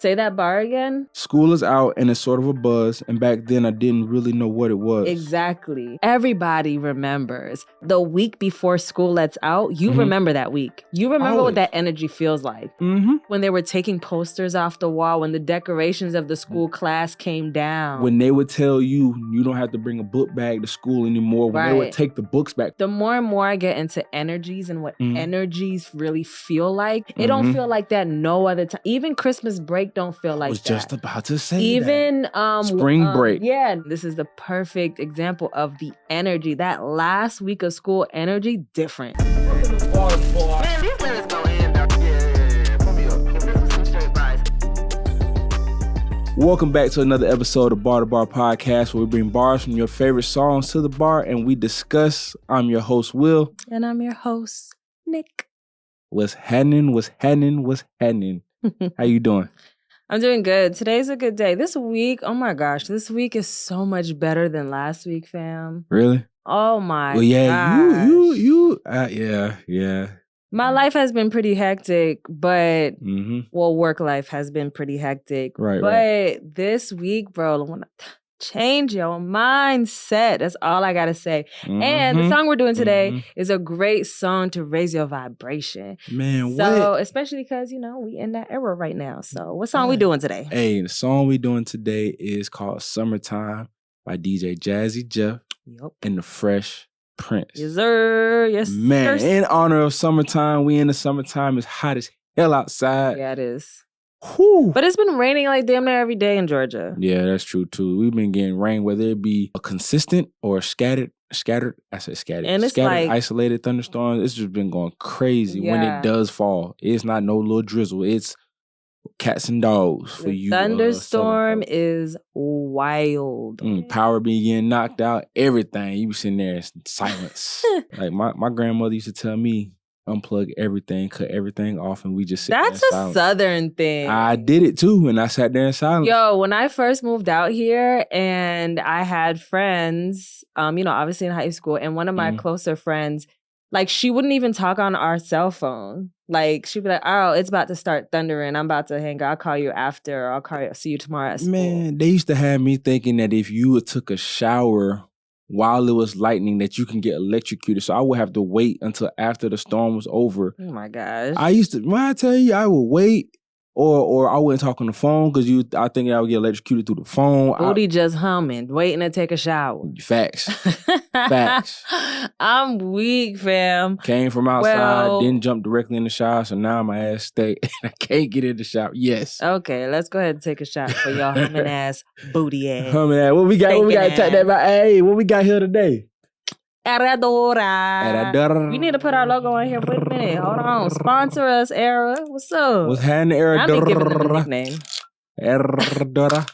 Say that bar again. School is out and it's sort of a buzz. And back then I didn't really know what it was. Exactly. Everybody remembers the week before school lets out. You remember that week. You remember what that energy feels like. When they were taking posters off the wall, when the decorations of the school class came down. When they would tell you, you don't have to bring a book bag to school anymore. When they would take the books back. The more and more I get into energies and what energies really feel like, it don't feel like that no other time. Even Christmas break don't feel like that. I was just about to say even that. Spring break. Yeah, this is the perfect example of the energy. That last week of school energy, different. Man, these lyrics go in there. Yeah. Put me up. This is some straight vibes. Welcome back to another episode of Bar to Bar Podcast, where we bring bars from your favorite songs to the bar and we discuss. I'm your host, Will. And I'm your host, Nick. What's happening? How you doing? I'm doing good. Today's a good day. This week, oh my gosh, this week is so much better than last week, fam. Really? Oh my gosh. Yeah. My life has been pretty hectic, but, work life has been pretty hectic. Right. But this week, bro, I want to change your mindset. That's all I got to say. And the song we're doing today is a great song to raise your vibration. Man, so, especially because, we in that era right now. So, what song we doing today? Hey, the song we doing today is called Summertime by DJ Jazzy Jeff and the Fresh Prince. Yes, sir. Yes, man, in honor of summertime, we in the summertime. It's hot as hell outside. Yeah, it is. Whew. But it's been raining like damn near every day in Georgia. Yeah, that's true too. We've been getting rain, whether it be a consistent or scattered. I said scattered. And it's scattered, like isolated thunderstorms. It's just been going crazy when it does fall. It's not no little drizzle. It's cats and dogs for you. Thunderstorm is wild. Power be getting knocked out. Everything. You be sitting there in silence. Like my grandmother used to tell me, unplug everything, cut everything off, and we just sit there in silence. That's a Southern thing. I did it too, and I sat there in silence. Yo, when I first moved out here and I had friends, obviously in high school, and one of my closer friends, like, she wouldn't even talk on our cell phone. Like, she'd be like, oh, it's about to start thundering. I'm about to hang out. I'll call you after. Or see you tomorrow at school. Man, they used to have me thinking that if you took a shower while it was lightning, that you can get electrocuted. So I would have to wait until after the storm was over. Oh my gosh. When I tell you, I would wait or I wouldn't talk on the phone because I think I would get electrocuted through the phone. Booty just humming, waiting to take a shower. Facts. Facts. I'm weak, fam. Came from outside, didn't jump directly in the shower, so now my ass stay and I can't get in the shower. Yes. Okay, let's go ahead and take a shot for y'all humming ass, booty ass. Humming ass. What we got to talk that about? Hey, what we got here today? Eradora. We need to put our logo on here. Wait a minute. Hold on. Sponsor us, Era. What's up? What's happening, Eradora? I be giving them a nickname. Eradora.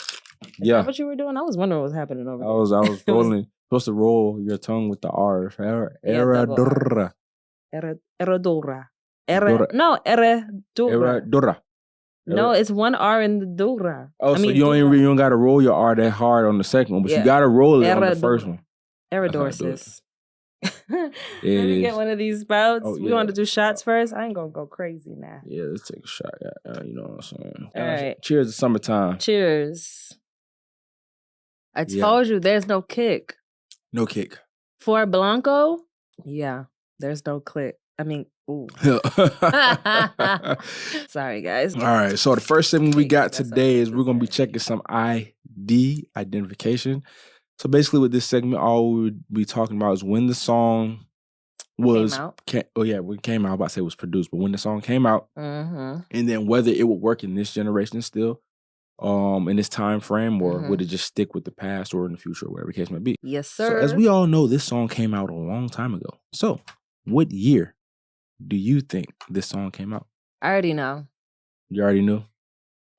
Yeah. That's what you were doing? I was wondering what was happening over there. I was rolling. Supposed to roll your tongue with the R. Eradora. Eradora. No, Eradora. No, it's one R in the Dora. Oh, so you don't got to roll your R that hard on the second one, but you got to roll it on the first one. Eradorsis. Let me get one of these bouts. We want to do shots first. I ain't gonna go crazy now. Yeah, let's take a shot. You know what I'm saying? All right. Cheers to summertime. Cheers. I told you there's no kick. No kick. For Blanco, yeah, there's no click. I mean, ooh. Sorry, guys. All right. So the first thing we got today is we're gonna be checking some ID identification. So basically with this segment, all we would be talking about is when the song was... came out. When it came out, I was about to say it was produced, but when the song came out, and then whether it would work in this generation still, in this time frame, or would it just stick with the past or in the future, or whatever the case might be. Yes, sir. So as we all know, this song came out a long time ago. So what year do you think this song came out? I already know. You already knew?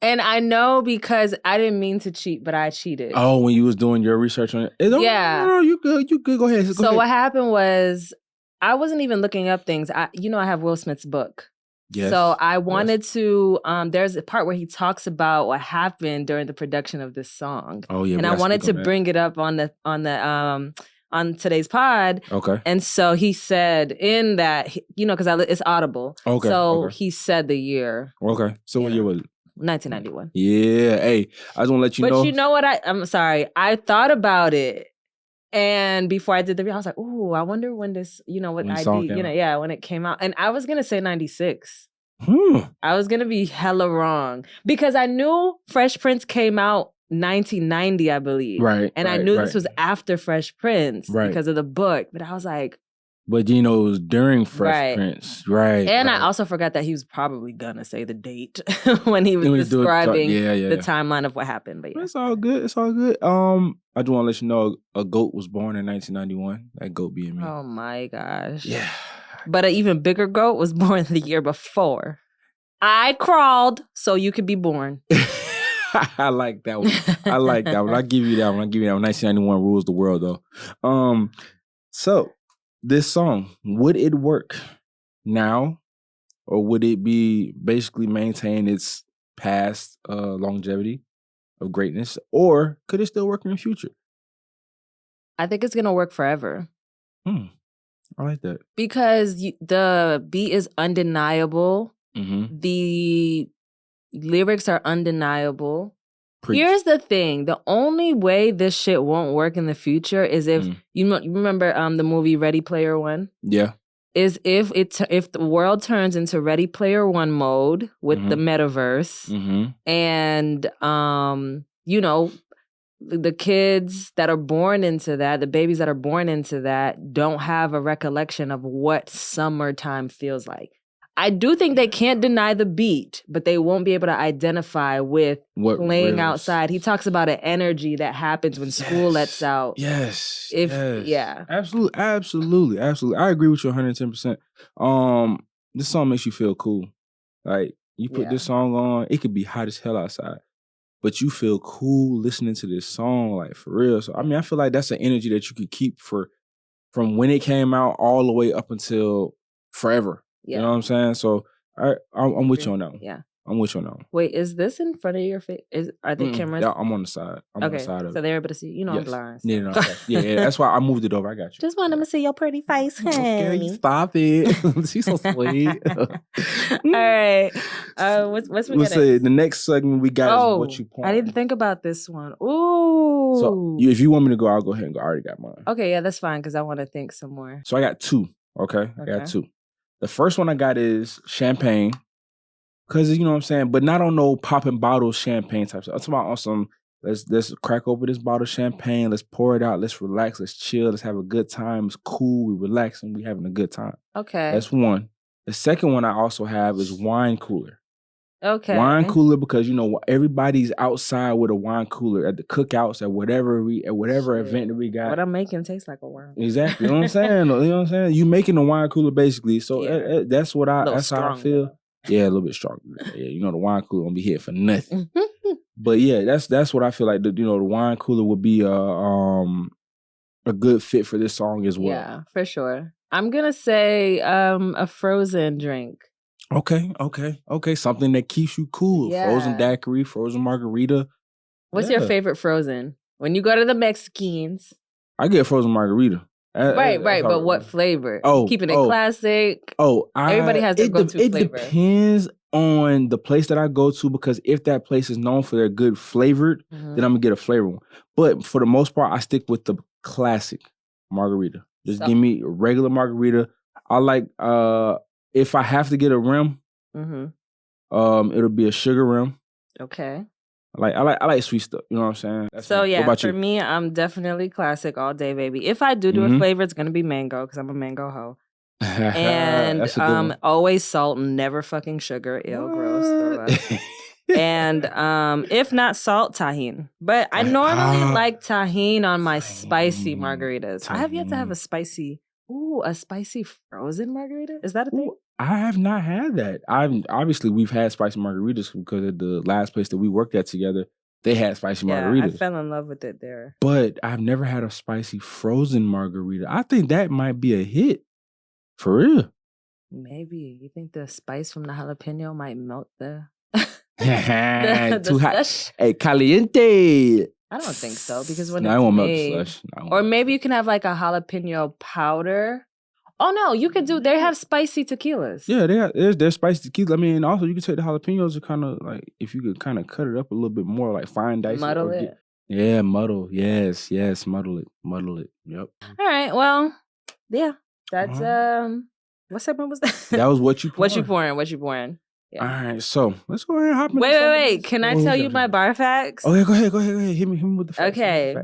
And I know because I didn't mean to cheat, but I cheated. Oh, when you was doing your research on it? Yeah. No, you good. Go ahead. What happened was I wasn't even looking up things. I have Will Smith's book. Yes. So I wanted to, there's a part where he talks about what happened during the production of this song. Oh, yeah. And I wanted to bring it up on today's pod. Okay. And so he said in that, because it's Audible. Okay. So he said the year. Okay. So what year was it? 1991. Yeah. Hey, I just want to let you know. But you know what? I'm sorry. I thought about it. And before I did the video, I was like, ooh, I wonder when this, what When the ID, song came out. when it came out. And I was going to say 96. Hmm. I was going to be hella wrong. Because I knew Fresh Prince came out 1990, I believe. Right. And I knew this was after Fresh Prince because of the book. But I was like, but it was during Fresh Prince. Right. And I also forgot that he was probably gonna say the date when he was describing the timeline of what happened. But it's all good. It's all good. I just want to let you know a goat was born in 1991. That goat being me. Oh my gosh. Yeah. But an even bigger goat was born the year before. I crawled so you could be born. I like that one. I give you that one. 1991 rules the world though. So this song, would it work now, or would it be basically maintain its past longevity of greatness, or could it still work in the future? I think it's gonna work forever. I like that because the beat is undeniable. Mm-hmm. The lyrics are undeniable. Preach. Here's the thing. The only way this shit won't work in the future is if, you remember the movie Ready Player One? Yeah. Is if the world turns into Ready Player One mode with the metaverse and, the kids that are born into that, the babies that are born into that don't have a recollection of what summertime feels like. I do think they can't deny the beat, but they won't be able to identify with playing outside. He talks about an energy that happens when school lets out. Yes. Yeah. Absolutely. I agree with you 110%. This song makes you feel cool. Like, you put this song on, it could be hot as hell outside, but you feel cool listening to this song, like, for real. So, I mean, I feel like that's an energy that you could keep from when it came out all the way up until forever. Yeah. You know what I'm saying? So I'm with you on that one. Yeah. I'm with you on that one. Wait, is this in front of your face? Are the cameras? Yeah, I'm on the side. I'm on the side of it. So they're able to see. I'm blind. So. Yeah, yeah, that's why I moved it over. I got you. Just want them to see your pretty face, honey. Okay, stop it. She's so sweet. All right. What's we say the next segment we got is what you point. I didn't think about this one. Ooh. So if you want me to go, I'll go ahead and go. I already got mine. Okay, yeah, that's fine because I want to think some more. So I got two. Okay. I got two. The first one I got is champagne. Because, you know what I'm saying? But not on no popping bottles champagne type stuff. I'm talking about on some, let's crack open this bottle of champagne. Let's pour it out. Let's relax. Let's chill. Let's have a good time. It's cool. We relax and we having a good time. Okay. That's one. The second one I also have is wine cooler. Okay. Wine cooler because, everybody's outside with a wine cooler at the cookouts, at whatever event that we got. What I'm making tastes like a wine. Exactly. You know what I'm saying? You know what I'm saying? You making a wine cooler basically. So that's how I feel. Yeah, a little bit stronger. Yeah, the wine cooler won't be here for nothing. But yeah, that's what I feel like. The wine cooler would be a good fit for this song as well. Yeah, for sure. I'm gonna say a frozen drink. Okay. Something that keeps you cool. Yeah. Frozen daiquiri, frozen margarita. What's your favorite frozen? When you go to the Mexicans. I get frozen margarita. Right. But what flavor? Keeping it classic. Everybody has their go-to flavor. It depends on the place that I go to because if that place is known for their good flavored, then I'm gonna get a flavor one. But for the most part, I stick with the classic margarita. Just give me a regular margarita. I like if I have to get a rim, it'll be a sugar rim. Okay. I like sweet stuff. You know what I'm saying? For me, I'm definitely classic all day, baby. If I do a flavor, it's gonna be mango because I'm a mango hoe. And always salt, never fucking sugar. Ew, gross. Throw up. And if not salt, tahini. But I normally like tahini on my spicy margaritas. I have yet to have a spicy frozen margarita. Is that a thing? I have not had that. Obviously we've had spicy margaritas because at the last place that we worked at together, they had spicy margaritas. I fell in love with it there. But I've never had a spicy frozen margarita. I think that might be a hit. For real. Maybe. You think the spice from the jalapeno might melt the too hot. Hey, caliente. I don't think so because when it won't melt the slush. Or maybe you can have like a jalapeno powder. Oh no, you could do. They have spicy tequilas. Yeah, there's spicy tequila. I mean, also you can take the jalapenos and kind of like if you could kind of cut it up a little bit more, like fine dice Muddle it. Muddle. Yes, muddle it. Yep. All right. Well, yeah. That's what segment was that? That was what you pouring. What you pouring? Yeah. All right, so let's go ahead and hop in. Wait. Can I tell you my bar facts? Oh yeah, go ahead. Hit me with the facts. Okay.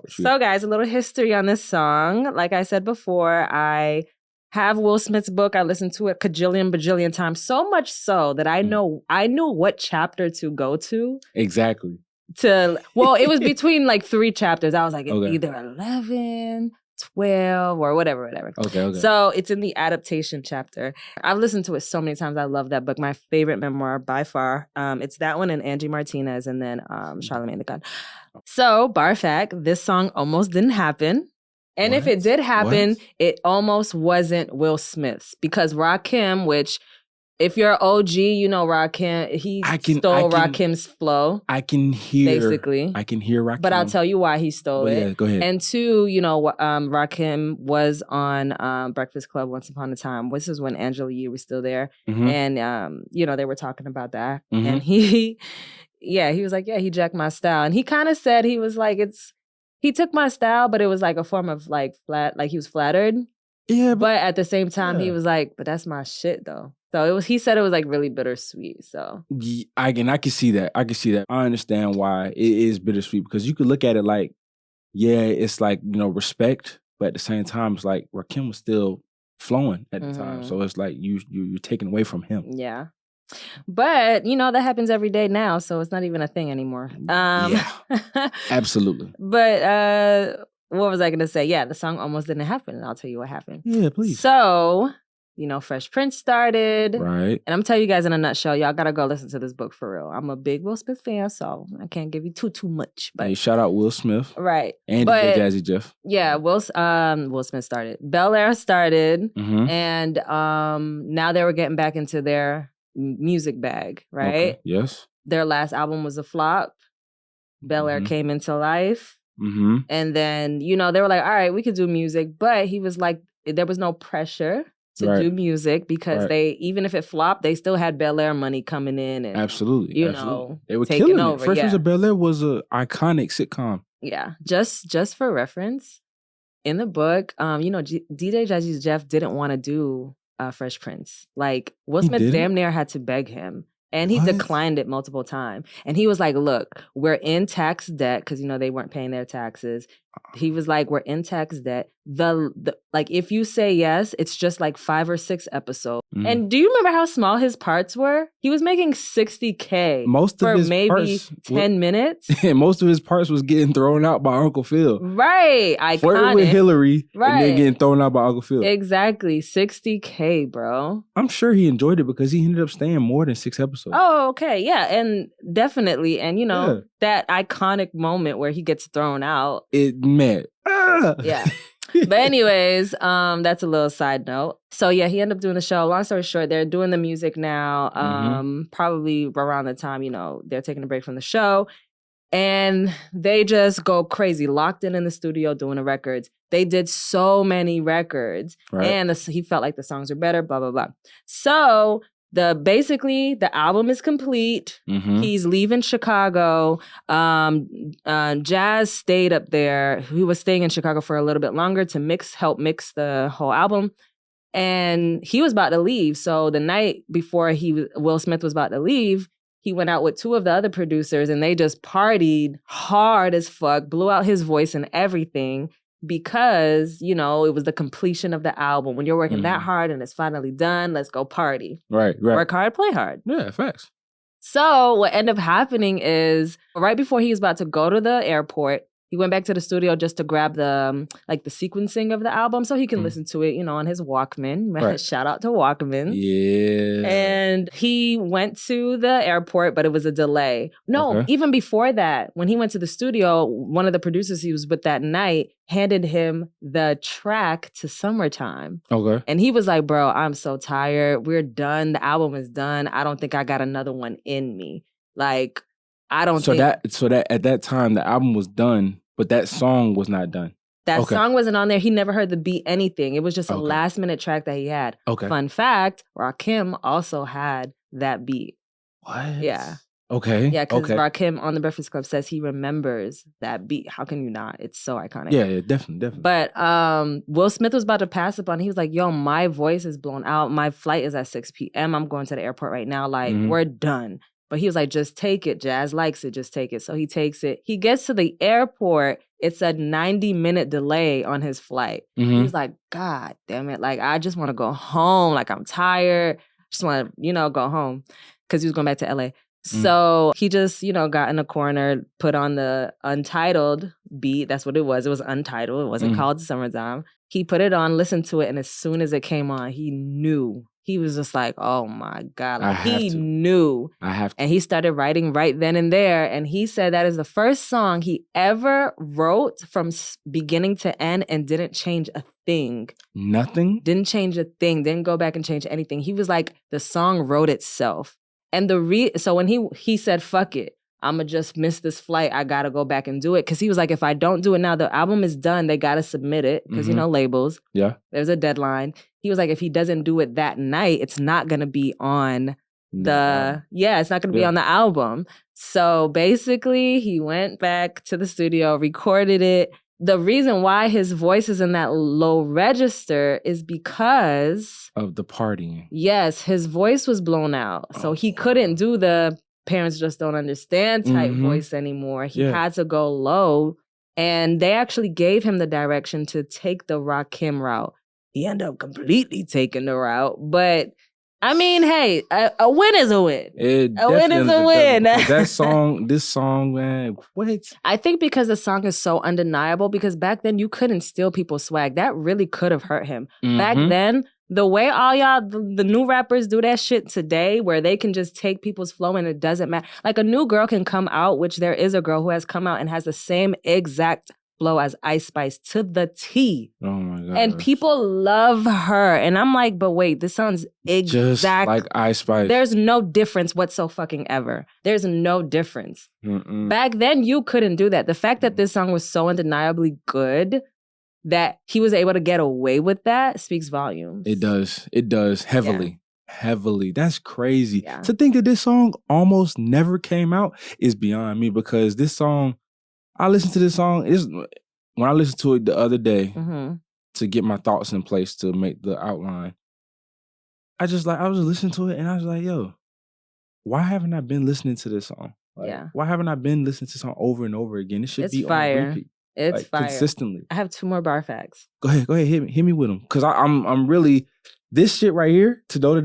So guys, a little history on this song. Like I said before, I have Will Smith's book. I listened to it bajillion times. So much so that I knew what chapter to go to. Exactly. It was between like 3 chapters. I was like, either 11, 12, or whatever. Okay. So it's in the adaptation chapter. I've listened to it so many times. I love that book. My favorite memoir by far. It's that one and Angie Martinez and then Charlamagne the God. So, bar fact, this song almost didn't happen. And if it did happen, it almost wasn't Will Smith's. Because Rakim, which, if you're OG, you know Rakim, stole Rakim's flow. I can hear Rakim. But I'll tell you why he stole it. Yeah, go ahead. And 2, Rakim was on Breakfast Club once upon a time. This is when Angela Yee was still there. Mm-hmm. And, they were talking about that. Mm-hmm. And he was like, he jacked my style. And he kind of said, he was like, he took my style, but it was like a form of like he was flattered. Yeah. But at the same time, he was like, but that's my shit though. So he said it was like really bittersweet. So I can see that. I understand why it is bittersweet because you could look at it like, it's like, respect, but at the same time, it's like Rakim was still flowing at the time. So it's like you're taking away from him. Yeah. But, that happens every day now, so it's not even a thing anymore. Yeah, absolutely. But what was I going to say? Yeah, the song almost didn't happen, and I'll tell you what happened. Yeah, please. So, Fresh Prince started. Right. And I'm telling you guys in a nutshell, y'all got to go listen to this book for real. I'm a big Will Smith fan, so I can't give you too much. But hey, shout out Will Smith. Right. And DJ Jazzy Jeff. Yeah, Will Smith started. Bel Air started, and now they were getting back into their music bag, right? Okay. Yes. Their last album was a flop. Bel Air came into life. Mm-hmm. And then, they were like, all right, we could do music. But he was like, there was no pressure to do music because they, even if it flopped, they still had Bel Air money coming in. And, absolutely. They were taking killing over. it. Fresh Prince of Bel Air was an iconic sitcom. Yeah. Just for reference, in the book, DJ Jazzy Jeff didn't want to do Fresh Prince. Like, Will Smith damn near had to beg him. And he declined it multiple times. And he was like, look, we're in tax debt because, they weren't paying their taxes. He was like, we're in tax debt. Like, if you say yes, it's just like 5 or 6 episodes. Mm-hmm. And do you remember how small his parts were? He was making $60K for maybe 10 minutes. And most of his parts was getting thrown out by Uncle Phil. Right. Iconic. Flirting with Hillary and then getting thrown out by Uncle Phil. Exactly. $60K, bro. I'm sure he enjoyed it because he ended up staying more than 6 episodes. Oh, okay. Yeah. And definitely. And, that iconic moment where he gets thrown out. Yeah. But anyways, that's a little side note. So yeah, he ended up doing the show. Long story short, they're doing the music now. Probably around the time, they're taking a break from the show. And they just go crazy, locked in the studio doing the records. They did so many records. Right. And he felt like the songs were better, blah, blah, blah. So basically the album is complete. Mm-hmm. He's leaving Chicago. Jazz stayed up there. He was staying in Chicago for a little bit longer to help mix the whole album. And he was about to leave. So the night before Will Smith was about to leave, he went out with 2 of the other producers and they just partied hard as fuck, blew out his voice and everything. Because, it was the completion of the album. When you're working that hard and it's finally done, let's go party. Right. Work hard, play hard. Yeah, facts. So what ended up happening is right before he was about to go to the airport, he went back to the studio just to grab the sequencing of the album so he can listen to it, on his Walkman. Right. Shout out to Walkman. Yeah. And he went to the airport, but it was a delay. No, even before that, when he went to the studio, one of the producers he was with that night handed him the track to Summertime. Okay. And he was like, bro, I'm so tired. We're done. The album is done. I don't think I got another one in me. Like, I don't think... So that at that time, the album was done, but that song was not done. That song wasn't on there. He never heard the beat, anything. It was just a last-minute track that he had. Okay. Fun fact, Rakim also had that beat. What? Yeah. Okay. Yeah, because Rakim on The Breakfast Club says he remembers that beat. How can you not? It's so iconic. Yeah, definitely. But Will Smith was about to pass up on. He was like, yo, my voice is blown out. My flight is at 6 p.m. I'm going to the airport right now. Like, we're done. But he was like, just take it. Jazz likes it. Just take it. So he takes it. He gets to the airport. It's a 90-minute delay on his flight. He's like, God damn it. Like, I just want to go home. Like, I'm tired. Just want to, go home. Because he was going back to LA. So he just, got in a corner, put on the Untitled beat. That's what it was. It was Untitled. It wasn't called Summertime. He put it on, listened to it, and as soon as it came on, he knew. He was just like, oh my God. Like, he knew. I have to. And he started writing right then and there. And he said that is the first song he ever wrote from beginning to end and didn't change a thing. Nothing? Didn't change a thing. Didn't go back and change anything. He was like, the song wrote itself. And so when he said, fuck it, I'ma just miss this flight. I gotta go back and do it. Cause he was like, if I don't do it now, the album is done. They gotta submit it. Cause labels. Yeah. There's a deadline. He was like, if he doesn't do it that night, it's not gonna be on it's not gonna be on the album. So basically he went back to the studio, recorded it. The reason why his voice is in that low register is because of the partying. Yes, his voice was blown out. So he couldn't do the parents just don't understand type voice anymore. He had to go low. And they actually gave him the direction to take the Rakim route. He ended up completely taking the route. But I mean, hey, a win is a win. A win is a win. This song, man, what? I think because the song is so undeniable, because back then you couldn't steal people's swag. That really could have hurt him. Back then, the way all y'all, the new rappers do that shit today, where they can just take people's flow and it doesn't matter. Like a new girl can come out, which there is a girl who has come out and has the same exact flow as Ice Spice to the T. Oh my God. And people love her. And I'm like, but wait, this sounds just like Ice Spice. There's no difference whatsoever. There's no difference. Back then, you couldn't do that. The fact that this song was so undeniably good that he was able to get away with that speaks volumes. It does. Heavily. Yeah. Heavily. That's crazy. Yeah. To think that this song almost never came out is beyond me, because this song, I listened to this song, when I listened to it the other day to get my thoughts in place to make the outline, I was listening to it and I was like, yo, why haven't I been listening to this song? Like, why haven't I been listening to this song over and over again? It should be fire. On repeat. It's fire. Consistently. I have 2 more bar facts. Go ahead, hit me with them. Cause I'm really, this shit right here, to know that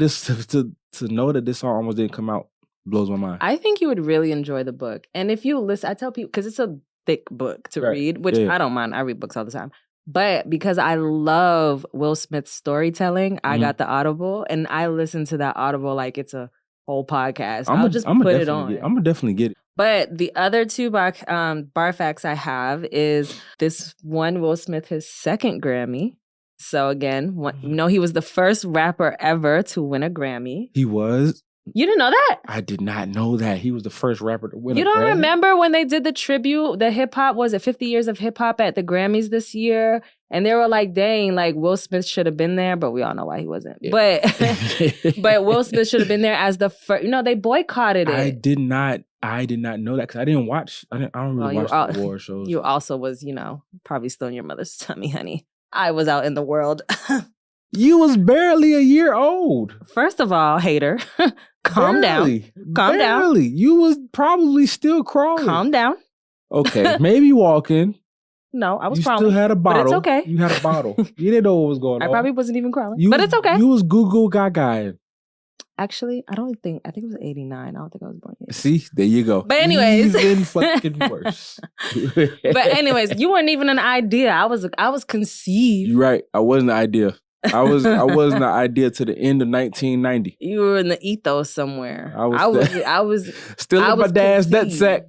this song almost didn't come out blows my mind. I think you would really enjoy the book. And if you listen, I tell people, because it's a thick book to read, which I don't mind. I read books all the time. But because I love Will Smith's storytelling, I got the Audible and I listen to that Audible like it's a whole podcast. I'll just put it on. I'm going to definitely get it. But the other 2 bar facts I have is this one, Will Smith, his 2nd Grammy. So again, he was the first rapper ever to win a Grammy. He was? You didn't know that? I did not know that. He was the first rapper to win a Grammy. You don't remember when they did the tribute, the hip hop, was it 50 years of hip hop at the Grammys this year? And they were like, dang, like Will Smith should have been there, but we all know why he wasn't. Yeah. But Will Smith should have been there as the first, they boycotted it. I did not know that because I don't really watch the war shows. You also was, probably still in your mother's tummy, honey. I was out in the world. You was barely a year old. First of all, hater, calm down. Calm down. You was probably still crawling. Calm down. Okay, maybe walking. No, I was you crawling. You still had a bottle. But it's okay. You had a bottle. You didn't know what was going on. I probably wasn't even crawling. But it's okay. You was Goo Gaga. Actually, I think it was 89. I don't think I was born yet. See, there you go. But anyways. Even fucking worse. But anyways, you weren't even an idea. I was conceived. You're right. I wasn't an idea. I wasn't an idea to the end of 1990. You were in the ethos somewhere. I was still in my dad's nutsack,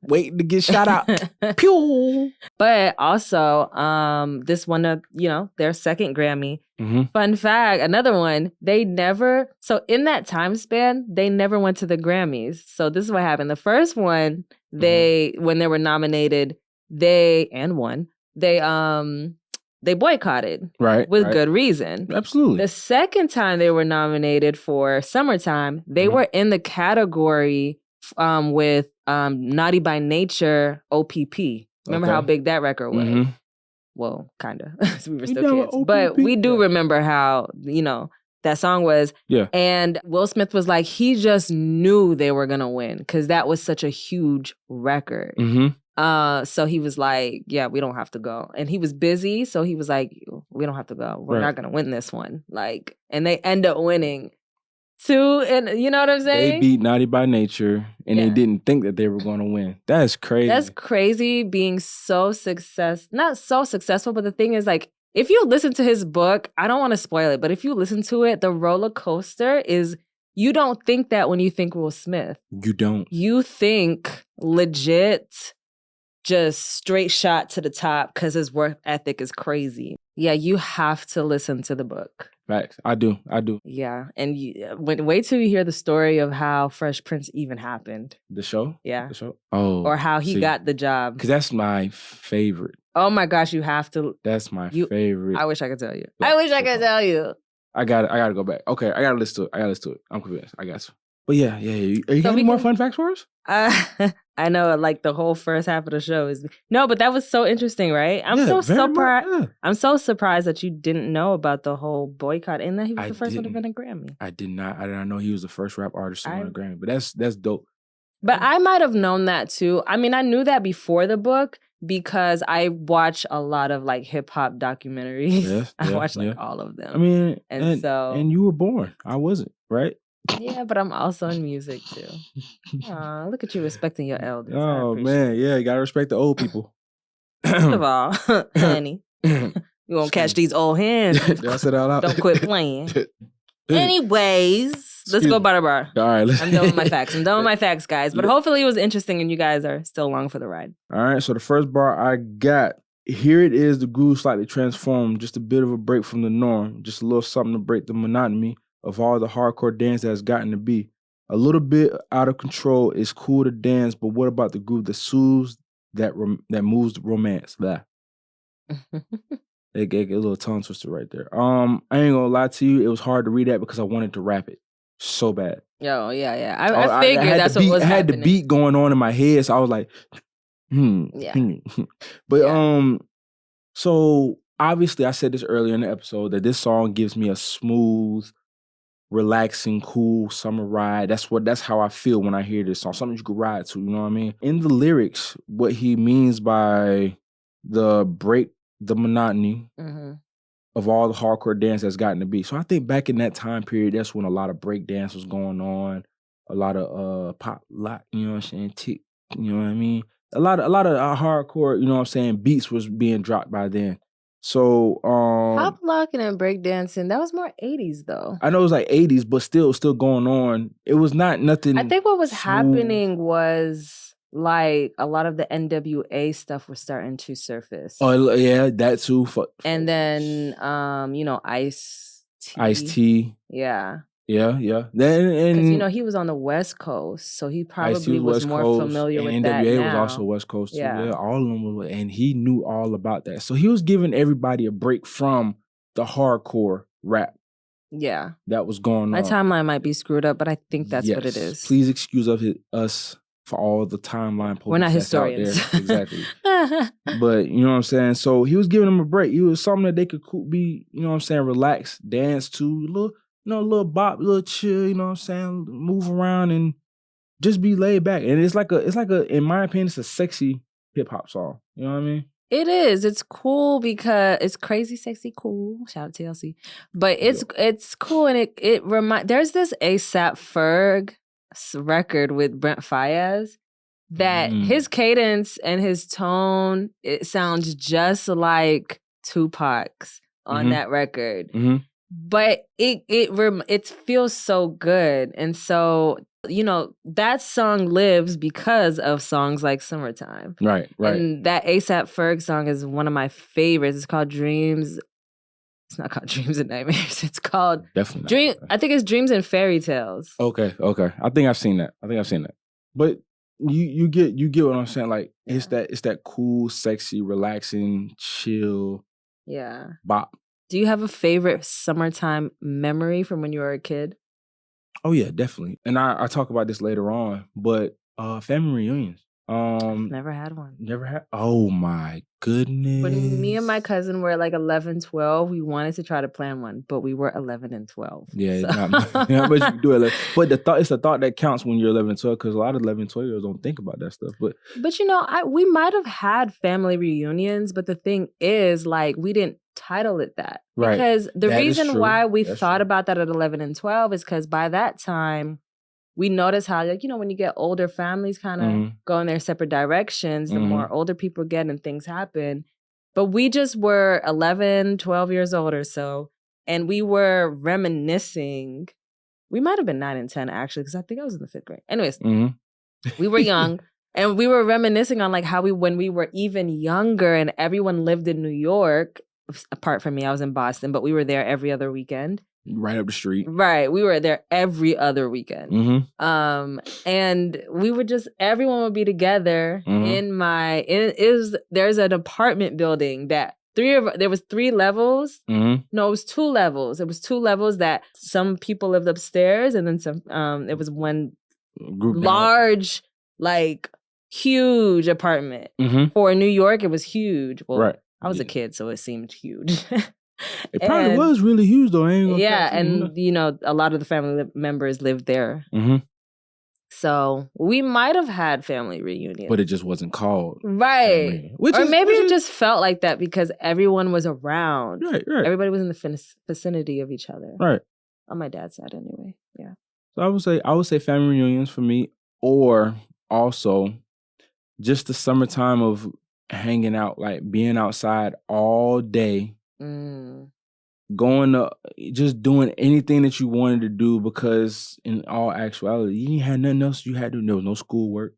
waiting to get shot out. Pew! But also, this one, their 2nd Grammy. Fun fact, another one, so in that time span, they never went to the Grammys. So this is what happened. The first one, when they were nominated, they won. they boycotted. Right. With good reason. Absolutely. The second time they were nominated for Summertime, they were in the category with Naughty by Nature OPP. Remember how big that record was? Mm-hmm. Well, kind of. We were still kids. OPP, but we do remember how, that song was. Yeah. And Will Smith was like, he just knew they were going to win because that was such a huge record. Mm-hmm. So he was like, yeah, we don't have to go. And he was busy. So he was like, we don't have to go. We're not going to win this one. Like, and they end up winning. Two, and you know what I'm saying? They beat Naughty by Nature, and they didn't think that they were going to win. That's crazy. That's crazy being not so successful, but the thing is, like, if you listen to his book, I don't want to spoil it, but if you listen to it, the roller coaster is, you don't think that when you think Will Smith. You don't. You think legit, just straight shot to the top because his work ethic is crazy. Yeah, you have to listen to the book. Facts. I do. Yeah. And wait till you hear the story of how Fresh Prince even happened. The show? Yeah. The show? Oh. Or how he got the job. Because that's my favorite. Oh my gosh, you have to. That's my favorite. I wish I could tell you. I gotta go back. Okay, I gotta listen to it. I'm convinced. I got you. But yeah. You got any more fun facts for us? I know, like the whole first half of the show is no, but that was so interesting, right? I'm so surprised. Yeah. I'm so surprised that you didn't know about the whole boycott and that he was the first one to win a Grammy. I did not know he was the first rap artist to win a Grammy. But that's dope. But I might have known that too. I mean, I knew that before the book because I watch a lot of like hip hop documentaries. Yes, I watch like all of them. I mean, and you were born. I wasn't, right? Yeah, but I'm also in music too. Aw, look at you respecting your elders. Oh man, yeah, you gotta respect the old people. First of all, honey, you won't catch these old hands. I said out loud. Don't quit playing. Anyways, let's go bar to bar. All right, I'm done with my facts. Guys. But hopefully it was interesting and you guys are still along for the ride. All right, so the first bar I got, here it is, the groove slightly transformed, just a bit of a break from the norm, just a little something to break the monotony of all the hardcore dance that's gotten to be. A little bit out of control. It's cool to dance, but what about the groove that soothes, that moves the romance? Blah. It get a little tongue twister right there. I ain't gonna lie to you, it was hard to read that because I wanted to rap it so bad. Yo, yeah. I figured that's what was happening. I had the beat going on in my head, so I was like, But so obviously I said this earlier in the episode that this song gives me a smooth, relaxing, cool summer ride. That's how I feel when I hear this song. Something you could ride to, you know what I mean? In the lyrics, what he means by the break the monotony of all the hardcore dance that's gotten to be. So I think back in that time period, that's when a lot of break dance was going on, a lot of pop lock, you know what I'm saying, tick, you know what I mean? A lot of hardcore, you know what I'm saying, beats was being dropped by then. So pop locking and breakdancing, that was more 80s though. I know it was like 80s, but still going on. It was not nothing. I think what was happening was like a lot of the NWA stuff was starting to surface. Oh yeah, that too. And then Ice-T. Ice-T. Yeah. Yeah. Then because he was on the West Coast, so he probably was more familiar with that. NWA now. was also West Coast too. Yeah, all of them were, and he knew all about that. So he was giving everybody a break from the hardcore rap. Yeah, that was going on. My timeline might be screwed up, but I think that's what it is. Please excuse us for all the timeline. We're not historians, exactly. But you know what I'm saying. So he was giving them a break. It was something that they could be, you know what I'm saying, relax, dance to, a little bop, a little chill, you know what I'm saying? Move around and just be laid back. And it's like a, in my opinion, it's a sexy hip hop song. You know what I mean? It is. It's cool because it's crazy, sexy, cool. Shout out to TLC. But it's cool and it there's this A$AP Ferg record with Brent Faiyaz that his cadence and his tone, it sounds just like Tupac's on that record. Mm-hmm. But it feels so good. And so, that song lives because of songs like Summertime. Right. And that A$AP Ferg song is one of my favorites. It's called Dreams. It's not called Dreams and Nightmares. It's called Definitely I think it's Dreams and Fairy Tales. Okay. I think I've seen that. But you get what I'm saying. Like it's that cool, sexy, relaxing, chill. Yeah. Bop. Do you have a favorite summertime memory from when you were a kid? Oh yeah, definitely. And I talk about this later on, but family reunions. Never had one. Never had. Oh my goodness. When me and my cousin were like 11, 12, we wanted to try to plan one, but we were 11 and 12. Yeah, so. not much you can do it. But it's the thought that counts when you're 11 and 12, because a lot of 11 and 12-year-olds don't think about that stuff. But you know, we might have had family reunions, but the thing is, like, we didn't title it that. Right. Because the That is reason true. why we That's thought true. about that at 11 and 12 is because by that time, we noticed how, like, you know, when you get older, families kind of go in their separate directions, the more older people get and things happen. But we just were 11, 12 years old or so, and we were reminiscing. We might have been 9 and 10, actually, because I think I was in the 5th grade. Anyways, we were young, and we were reminiscing on, like, how when we were even younger and everyone lived in New York, apart from me, I was in Boston, but we were there every other weekend. Right up the street. Right. We were there every other weekend. And we would just, everyone would be together there's an apartment building that there was 3 levels. No, it was 2 levels. It was 2 levels that some people lived upstairs, and then some, it was one group large, like, huge apartment. For New York, it was huge. Well, right. I was a kid, so it seemed huge. It probably was really huge, though. And you know, a lot of the family members lived there. So we might have had family reunions, but it just wasn't called right. Or maybe it just felt like that because everyone was around. Right. Everybody was in the vicinity of each other. Right. On my dad's side, anyway. Yeah. So I would say family reunions for me, or also just the summertime of hanging out, like being outside all day. Going to just doing anything that you wanted to do, because in all actuality, you didn't have nothing else you had to do. There was no schoolwork.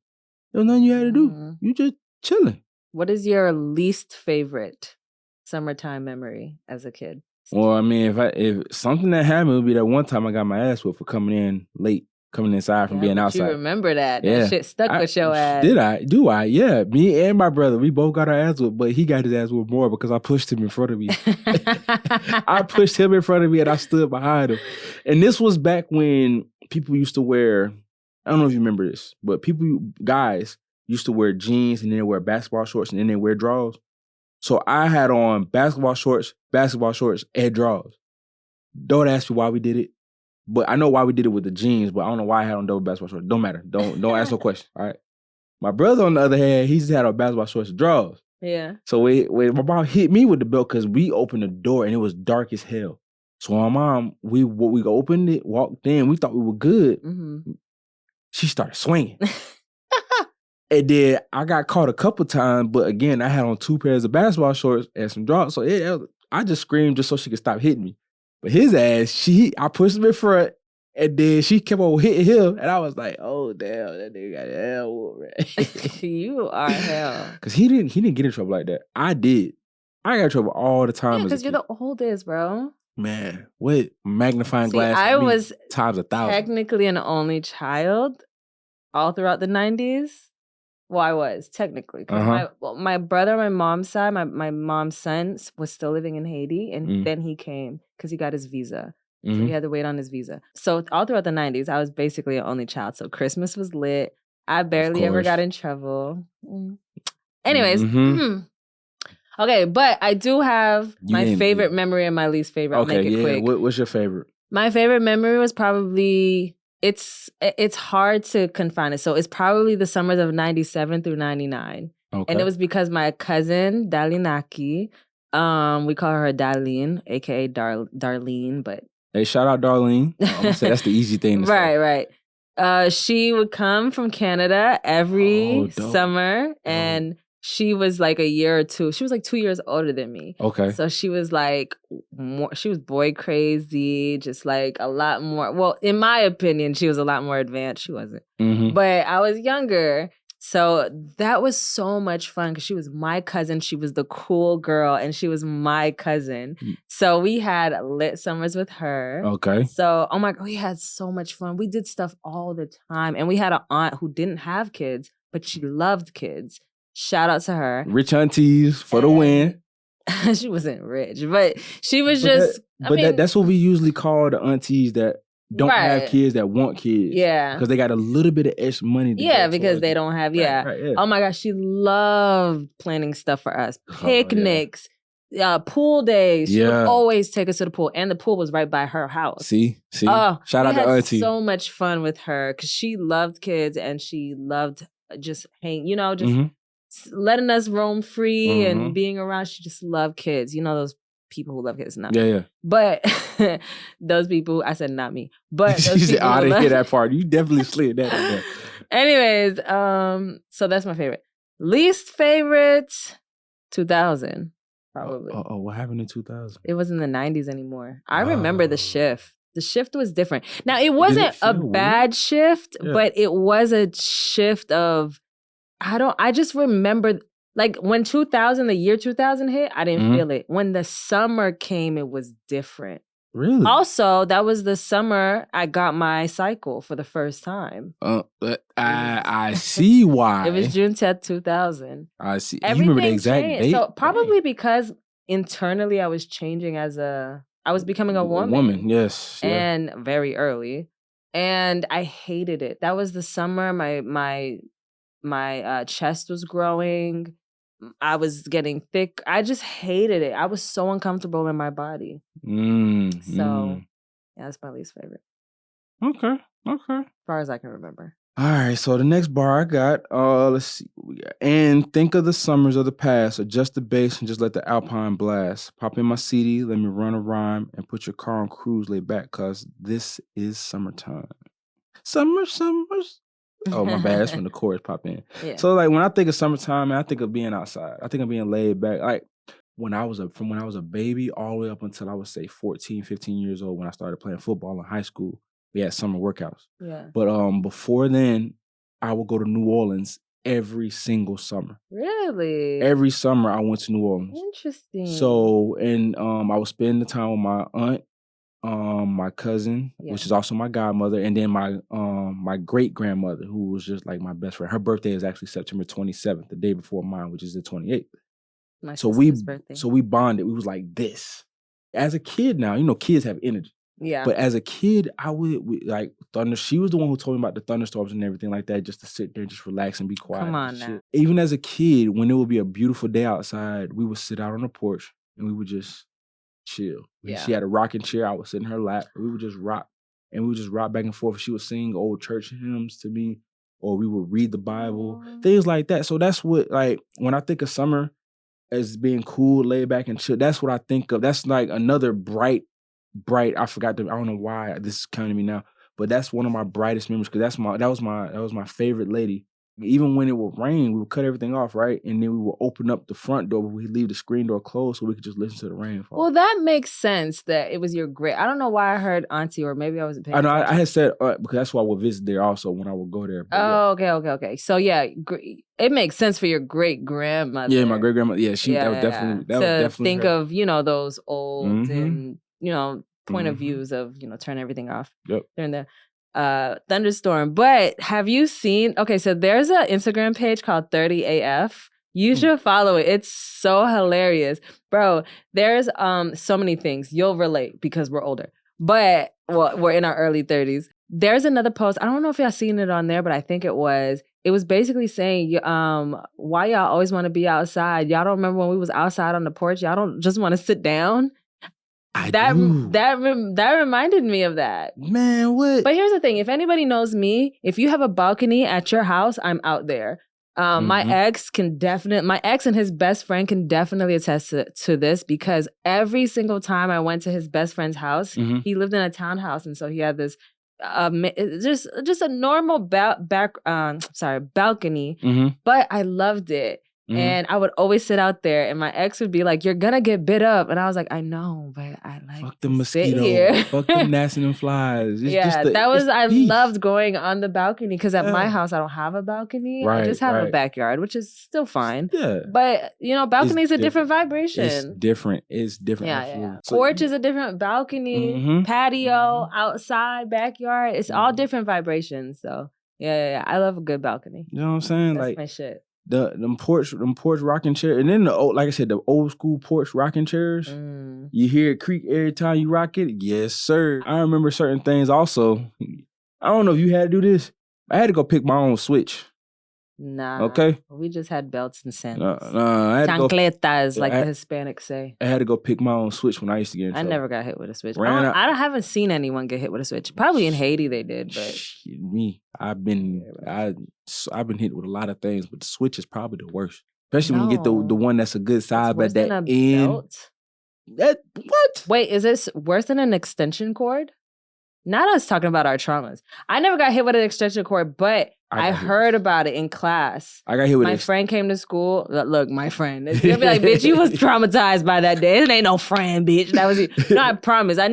There was nothing you had to do. You just chilling. What is your least favorite summertime memory as a kid? Well, I mean, if something that happened would be that one time I got my ass whipped for coming in late. Coming inside from being outside. You remember that. That shit stuck with your ass. Did I? Do I? Yeah. Me and my brother, we both got our ass whipped, but he got his ass whipped more because I pushed him in front of me. I pushed him in front of me and I stood behind him. And this was back when people used to wear, I don't know if you remember this, but guys used to wear jeans and then they wear basketball shorts and then they wear drawers. So I had on basketball shorts, and drawers. Don't ask me why we did it. But I know why we did it with the jeans, but I don't know why I had on double basketball shorts. Don't matter. Don't ask no question. All right. My brother, on the other hand, he just had on basketball shorts and drawers. Yeah. So when my mom hit me with the belt, because we opened the door and it was dark as hell. So my mom, we opened it, walked in, we thought we were good. She started swinging. And then I got caught a couple times, but again, I had on 2 pairs of basketball shorts and some drawers. So I just screamed just so she could stop hitting me. But his ass, I pushed him in front, and then she kept on hitting him, and I was like, "Oh damn, that nigga got a hell whoop, right?" You are hell. Because he didn't get in trouble like that. I did. I got in trouble all the time. Yeah, because you're the oldest, bro. Man, what magnifying glass? I was times 1,000. Technically an only child all throughout the 90s. Well, I was technically. My brother on my mom's side, my mom's son was still living in Haiti, and then he came because he got his visa. So he had to wait on his visa. So all throughout the 90s, I was basically an only child. So Christmas was lit. I barely ever got in trouble. Anyways, okay, but I do have my favorite memory and my least favorite. I'll make it quick. What's your favorite? My favorite memory was probably... It's hard to confine it. So it's probably the summers of 97 through 99. Okay. And it was because my cousin, Dalinaki, we call her Darlene, aka Darlene, but... Hey, shout out Darlene. I'm going to say that's the easy thing to say. Right. She would come from Canada every summer, and she was like a year or two. She was like 2 years older than me. Okay. So she was like she was boy crazy, just like a lot more. Well, in my opinion, she was a lot more advanced. She wasn't. But I was younger. So that was so much fun because she was my cousin. She was the cool girl and she was my cousin. So we had lit summers with her. Okay. So, oh my God, we had so much fun. We did stuff all the time. And we had an aunt who didn't have kids, but she loved kids. Shout out to her. Rich aunties for the win. She wasn't rich, but she was that's what we usually call the aunties that don't have kids that want kids. Yeah. Because they got a little bit of extra money. Because they don't have, Right. Oh my gosh, she loved planning stuff for us. Picnics, pool days. She would always take us to the pool. And the pool was right by her house. See? Shout out to auntie. So much fun with her because she loved kids and she loved just hang, letting us roam free and being around. She just loved kids. You know those people who love kids, not me. But those people, I said not me. But she said, I didn't hear that part. You definitely slid that in there. Anyways, so that's my favorite. Least favorite, 2000, probably. Oh, what happened in 2000? It wasn't the 90s anymore. I remember the shift. The shift was different. Now, it wasn't a bad shift, but it was a shift of, I just remember, like when the year 2000 hit, I didn't feel it. When the summer came, it was different. Really? Also, that was the summer I got my cycle for the first time. I see why. It was June 10th, 2000. I see. Everything you remember the exact changed. date? So probably because internally I was changing I was becoming a woman. A woman, yes. And very early. And I hated it. That was the summer my chest was growing. I was getting thick. I just hated it. I was so uncomfortable in my body. That's my least favorite. Okay. As far as I can remember. All right, so the next bar I got, let's see what we got. And think of the summers of the past. Adjust the bass and just let the Alpine blast. Pop in my CD, let me run a rhyme, and put your car on cruise, lay back, cause this is summertime. Summers. Oh, my bad. That's when the chorus pop in. Yeah. So, like, when I think of summertime, man, I think of being outside. I think of being laid back. Like, from when I was a baby all the way up until I would say 14, 15 years old when I started playing football in high school, we had summer workouts. Yeah. But before then, I would go to New Orleans every single summer. Really? Every summer, I went to New Orleans. Interesting. So, and I would spend the time with my aunt, my cousin, which is also my godmother, and then my great grandmother, who was just like my best friend. Her birthday is actually September 27th, the day before mine, which is the 28th. My sister's birthday. So we bonded. We was like this. As a kid, now kids have energy. Yeah. But as a kid, I would like thunder. She was the one who told me about the thunderstorms and everything like that, just to sit there and just relax and be quiet. Come on now. Even as a kid, when it would be a beautiful day outside, we would sit out on the porch and we would just chill. Yeah. She had a rocking chair. I would sit in her lap. We would just rock. And we would just rock back and forth. She would sing old church hymns to me, or we would read the Bible, things like that. So that's what, like, when I think of summer as being cool, laid back and chill, that's what I think of. That's like another bright, I don't know why this is coming to me now, but that's one of my brightest memories because that was my favorite lady. Even when it would rain, we would cut everything off, right? And then we would open up the front door, but we'd leave the screen door closed so we could just listen to the rain fall. Well, that makes sense that it was your great. I don't know why I heard auntie, or maybe I wasn't paying attention. I know, I had said, because that's why I would visit there also when I would go there. But okay. So yeah, it makes sense for your great grandmother. Yeah, my great grandmother. Yeah, that was definitely think her. Of, those old and, point of views of, turn everything off. Yep. During the thunderstorm. But have you seen, so there's an Instagram page called 30 AF. You should follow it. It's so hilarious. Bro, there's so many things. You'll relate because we're older. But, we're in our early 30s. There's another post. I don't know if y'all seen it on there, but I think it was basically saying, why y'all always want to be outside? Y'all don't remember when we was outside on the porch? Y'all don't just want to sit down? That reminded me of that. Man, what? But here's the thing. If anybody knows me, if you have a balcony at your house, I'm out there. My ex and his best friend can definitely attest to this because every single time I went to his best friend's house, he lived in a townhouse. And so he had this just a normal balcony, but I loved it. And I would always sit out there, and my ex would be like, "You're gonna get bit up," and I was like, "I know, but I like fuck to the sit mosquitoes, here." fuck them gnats and them flies. It's I peace. loved going on the balcony because at my house I don't have a balcony. I just have a backyard, which is still fine. Yeah, but balcony is a different vibration. It's different. It's different. Yeah. So, porch is a different balcony, patio, outside, backyard. It's all different vibrations. So I love a good balcony. You know what I'm saying? That's like my shit. Them porch rocking chairs, and then like I said, the old school porch rocking chairs. You hear it creak every time you rock it. Yes, sir. I remember certain things. Also, I don't know if you had to do this. I had to go pick my own switch. Nah. Okay. We just had belts and sandals. Chancletas, like the Hispanics say. I had to go pick my own switch when I used to get in trouble. I never got hit with a switch. I haven't seen anyone get hit with a switch. Probably in Haiti they did, but I've been hit with a lot of things, but the switch is probably the worst. Especially when you get the one that's a good size, but that end. Belt? That what? Wait, is this worse than an extension cord? Not us talking about our traumas. I never got hit with an extension cord, but I heard about it in class. I got hit with my friend came to school. Look, my friend. It's gonna be like, bitch, you was traumatized by that day. It ain't no friend, bitch. That was you. No, I promise. I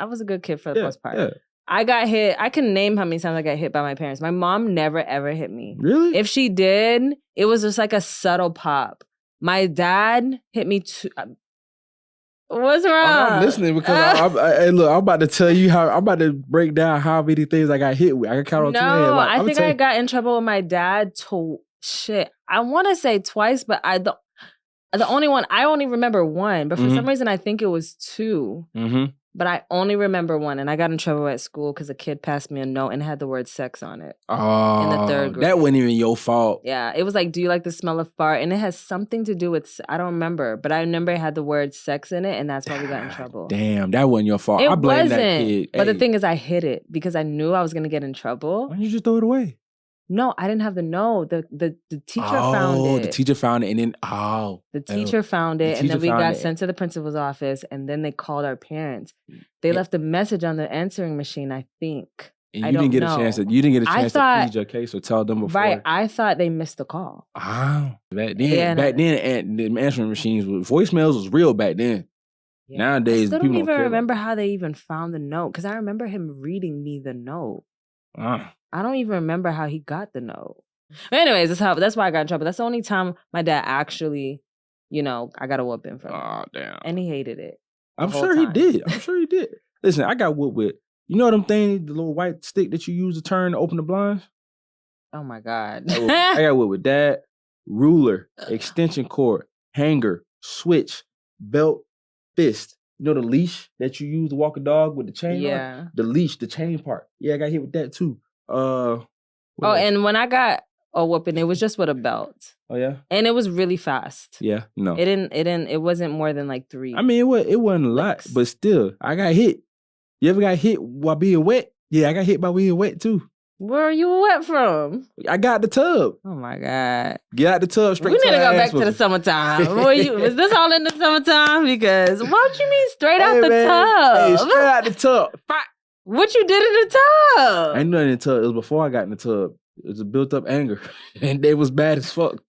was a good kid for the most part. Yeah. I got hit. I can name how many times I got hit by my parents. My mom never, ever hit me. Really? If she did, it was just like a subtle pop. My dad hit me too. What's wrong? I'm not listening because I'm about to tell you I'm about to break down how many things I got hit with. I can count on two hands. I think I got in trouble with my dad I want to say twice, but the only one, I only remember one. But for some reason, I think it was two. But I only remember one, and I got in trouble at school because a kid passed me a note and had the word sex on it. Oh, in the third grade. That wasn't even your fault. Yeah, it was like, do you like the smell of fart? And it has something to do with, I don't remember, but I remember it had the word sex in it, and that's why we got in trouble. Damn, that wasn't your fault. I blame that kid. But the thing is, I hid it because I knew I was going to get in trouble. Why didn't you just throw it away? No, I didn't have the note. The teacher found it. Oh, the teacher found it, and then the teacher found it, and then we got sent to the principal's office, and then they called our parents. They left a message on the answering machine, I think. And you didn't get a chance to plead your case or tell them before. Right, I thought they missed the call. Back then, the answering machines voicemails was real back then. Yeah. Nowadays, I still don't even remember how they even found the note because I remember him reading me the note. I don't even remember how he got the note. But anyways, that's why I got in trouble. That's the only time my dad actually, I got a whooping from him. Oh, damn. And he hated it. I'm sure he did. Listen, I got whooped with, them things, the little white stick that you use to turn to open the blinds? Oh, my God. I got whooped with that, ruler, extension cord, hanger, switch, belt, fist. The leash that you use to walk a dog with the chain on? The leash, the chain part. Yeah, I got hit with that too. And when I got a whooping, it was just with a belt. Oh yeah? And it was really fast. Yeah, no. It wasn't more than like 3. I mean, it wasn't a lot, but still, I got hit. You ever got hit while being wet? Yeah, I got hit by being wet too. Where are you wet from? I got the tub. Oh my God. Get out the tub straight to the We need to go back to the summertime. Was this all in the summertime? Because what you mean straight out the tub? Hey, straight out the tub. What you did in the tub? I ain't nothing in the tub. It was before I got in the tub. It was a built up anger. And they was bad as fuck.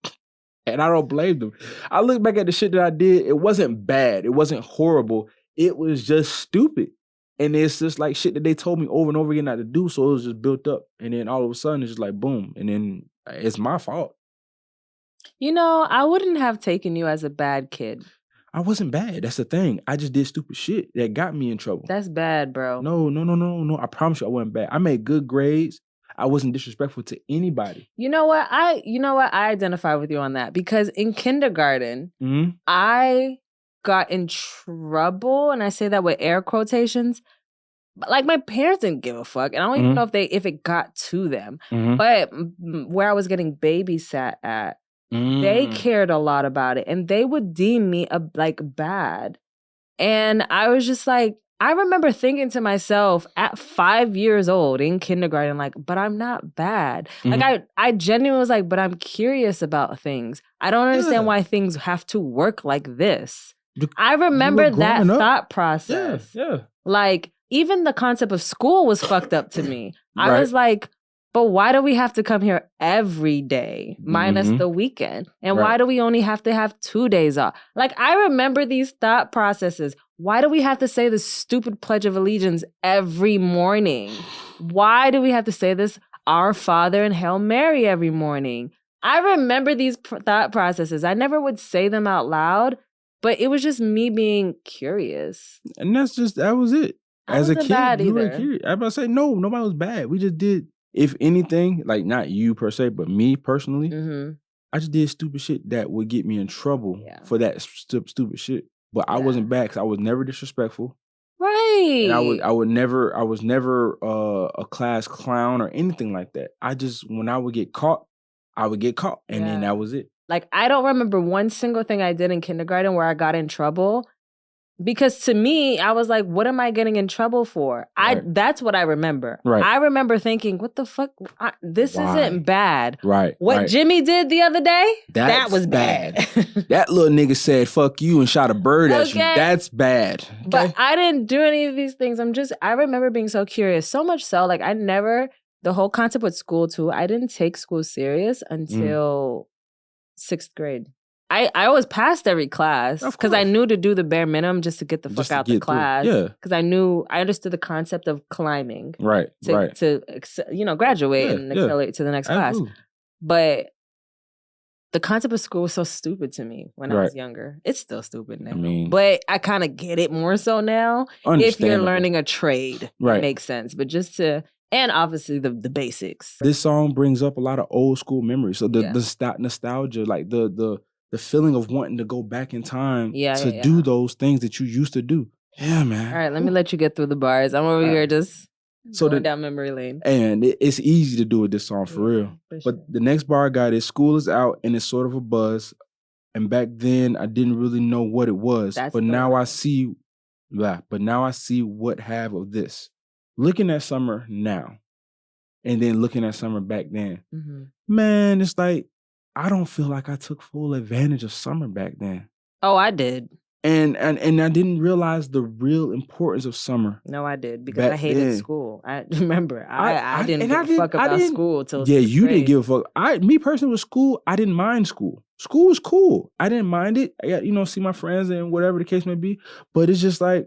And I don't blame them. I look back at the shit that I did. It wasn't bad. It wasn't horrible. It was just stupid. And it's just like shit that they told me over and over again not to do. So it was just built up. And then all of a sudden, it's just like, boom. And then it's my fault. I wouldn't have taken you as a bad kid. I wasn't bad. That's the thing. I just did stupid shit that got me in trouble. That's bad, bro. No. I promise you I wasn't bad. I made good grades. I wasn't disrespectful to anybody. You know what? I identify with you on that. Because in kindergarten, I got in trouble, and I say that with air quotations. But like my parents didn't give a fuck, and I don't even know if it got to them. But where I was getting babysat at, they cared a lot about it, and they would deem me bad. And I was just like, I remember thinking to myself at 5 years old in kindergarten, like, but I'm not bad. Like I genuinely was like, but I'm curious about things. I don't understand why things have to work like this. I remember that thought process. Yeah. Like, even the concept of school was fucked up to me. I was like, But why do we have to come here every day, minus the weekend? And why do we only have to have 2 days off? Like, I remember these thought processes. Why do we have to say this stupid Pledge of Allegiance every morning? Why do we have to say this Our Father and Hail Mary every morning? I remember these thought processes. I never would say them out loud, but it was just me being curious. And that was it. As a kid, you were curious. I was about to say, no, nobody was bad. We just did, if anything, like not you per se, but me personally, I just did stupid shit that would get me in trouble for that stupid shit. But I wasn't bad because I was never disrespectful. Right. And I was never a class clown or anything like that. I just, when I would get caught, and then that was it. Like, I don't remember one single thing I did in kindergarten where I got in trouble. Because to me, I was like, what am I getting in trouble for? That's what I remember. Right. I remember thinking, what the fuck? This isn't bad. Right. What Jimmy did the other day? That was bad. That little nigga said, fuck you, and shot a bird at you. That's bad. Okay? But I didn't do any of these things. I remember being so curious. So much so, like, the whole concept with school too, I didn't take school serious until 6th grade. I always passed every class because I knew to do the bare minimum just to get the fuck out the class. Yeah. Because I understood the concept of climbing. Right. To graduate and accelerate to the next class. But the concept of school was so stupid to me when I was younger. It's still stupid now. But I kind of get it more so now. If you're learning a trade, it makes sense. But just to... And obviously the basics. This song brings up a lot of old school memories. So the nostalgia, like the feeling of wanting to go back in time to do those things that you used to do. Yeah, man. All right, let me let you get through the bars. I'm over here just going down memory lane. And it's easy to do with this song, for real. But the next bar I got is school is out and it's sort of a buzz. And back then, I didn't really know what it was. But now I see what have of this. Looking at summer now and then looking at summer back then, man, it's like, I don't feel like I took full advantage of summer back then. Oh, I did. And I didn't realize the real importance of summer. No, I did because I hated school. I remember I didn't give a fuck about school till 6th you grade. Didn't give a fuck. Me personally with school, I didn't mind school. School was cool. I didn't mind it. I got, see my friends and whatever the case may be. But it's just like,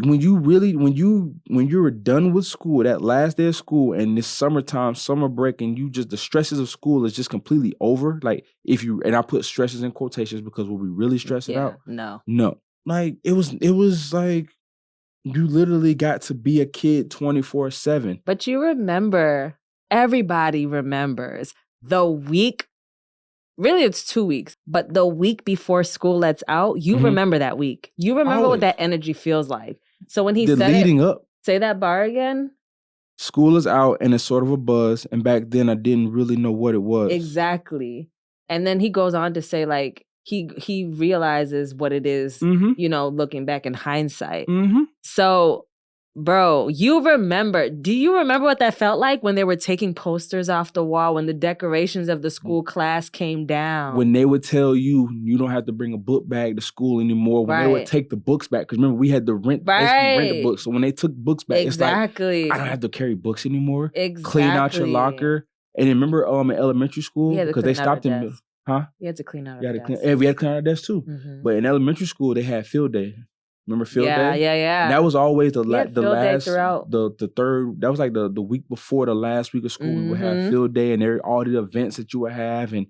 when you were done with school, that last day of school and this summertime, summer break, and the stresses of school is just completely over. Like and I put stresses in quotations because will we really stress it out? No. Like it was like you literally got to be a kid 24/7. But you remember, everybody remembers the week. Really, it's 2 weeks, but the week before school lets out, you remember that week. You remember what that energy feels like. So when he said leading up, say that bar again. School is out and it's sort of a buzz. And back then I didn't really know what it was. Exactly. And then he goes on to say like, he realizes what it is, looking back in hindsight. So, bro, do you remember what that felt like when they were taking posters off the wall, when the decorations of the school class came down? When they would tell you don't have to bring a book bag to school anymore. When they would take the books back. Because remember, we had to rent the books. So when they took books back, it's like, I don't have to carry books anymore. Exactly. Clean out your locker. And then remember in elementary school, because they stopped in... Huh? You had to clean out our desk. We had to clean out our desk too. But in elementary school, they had field day. Remember field day? Yeah. And that was always the last, throughout. the third, that was like the week before the last week of school. We would have field day and all the events that you would have and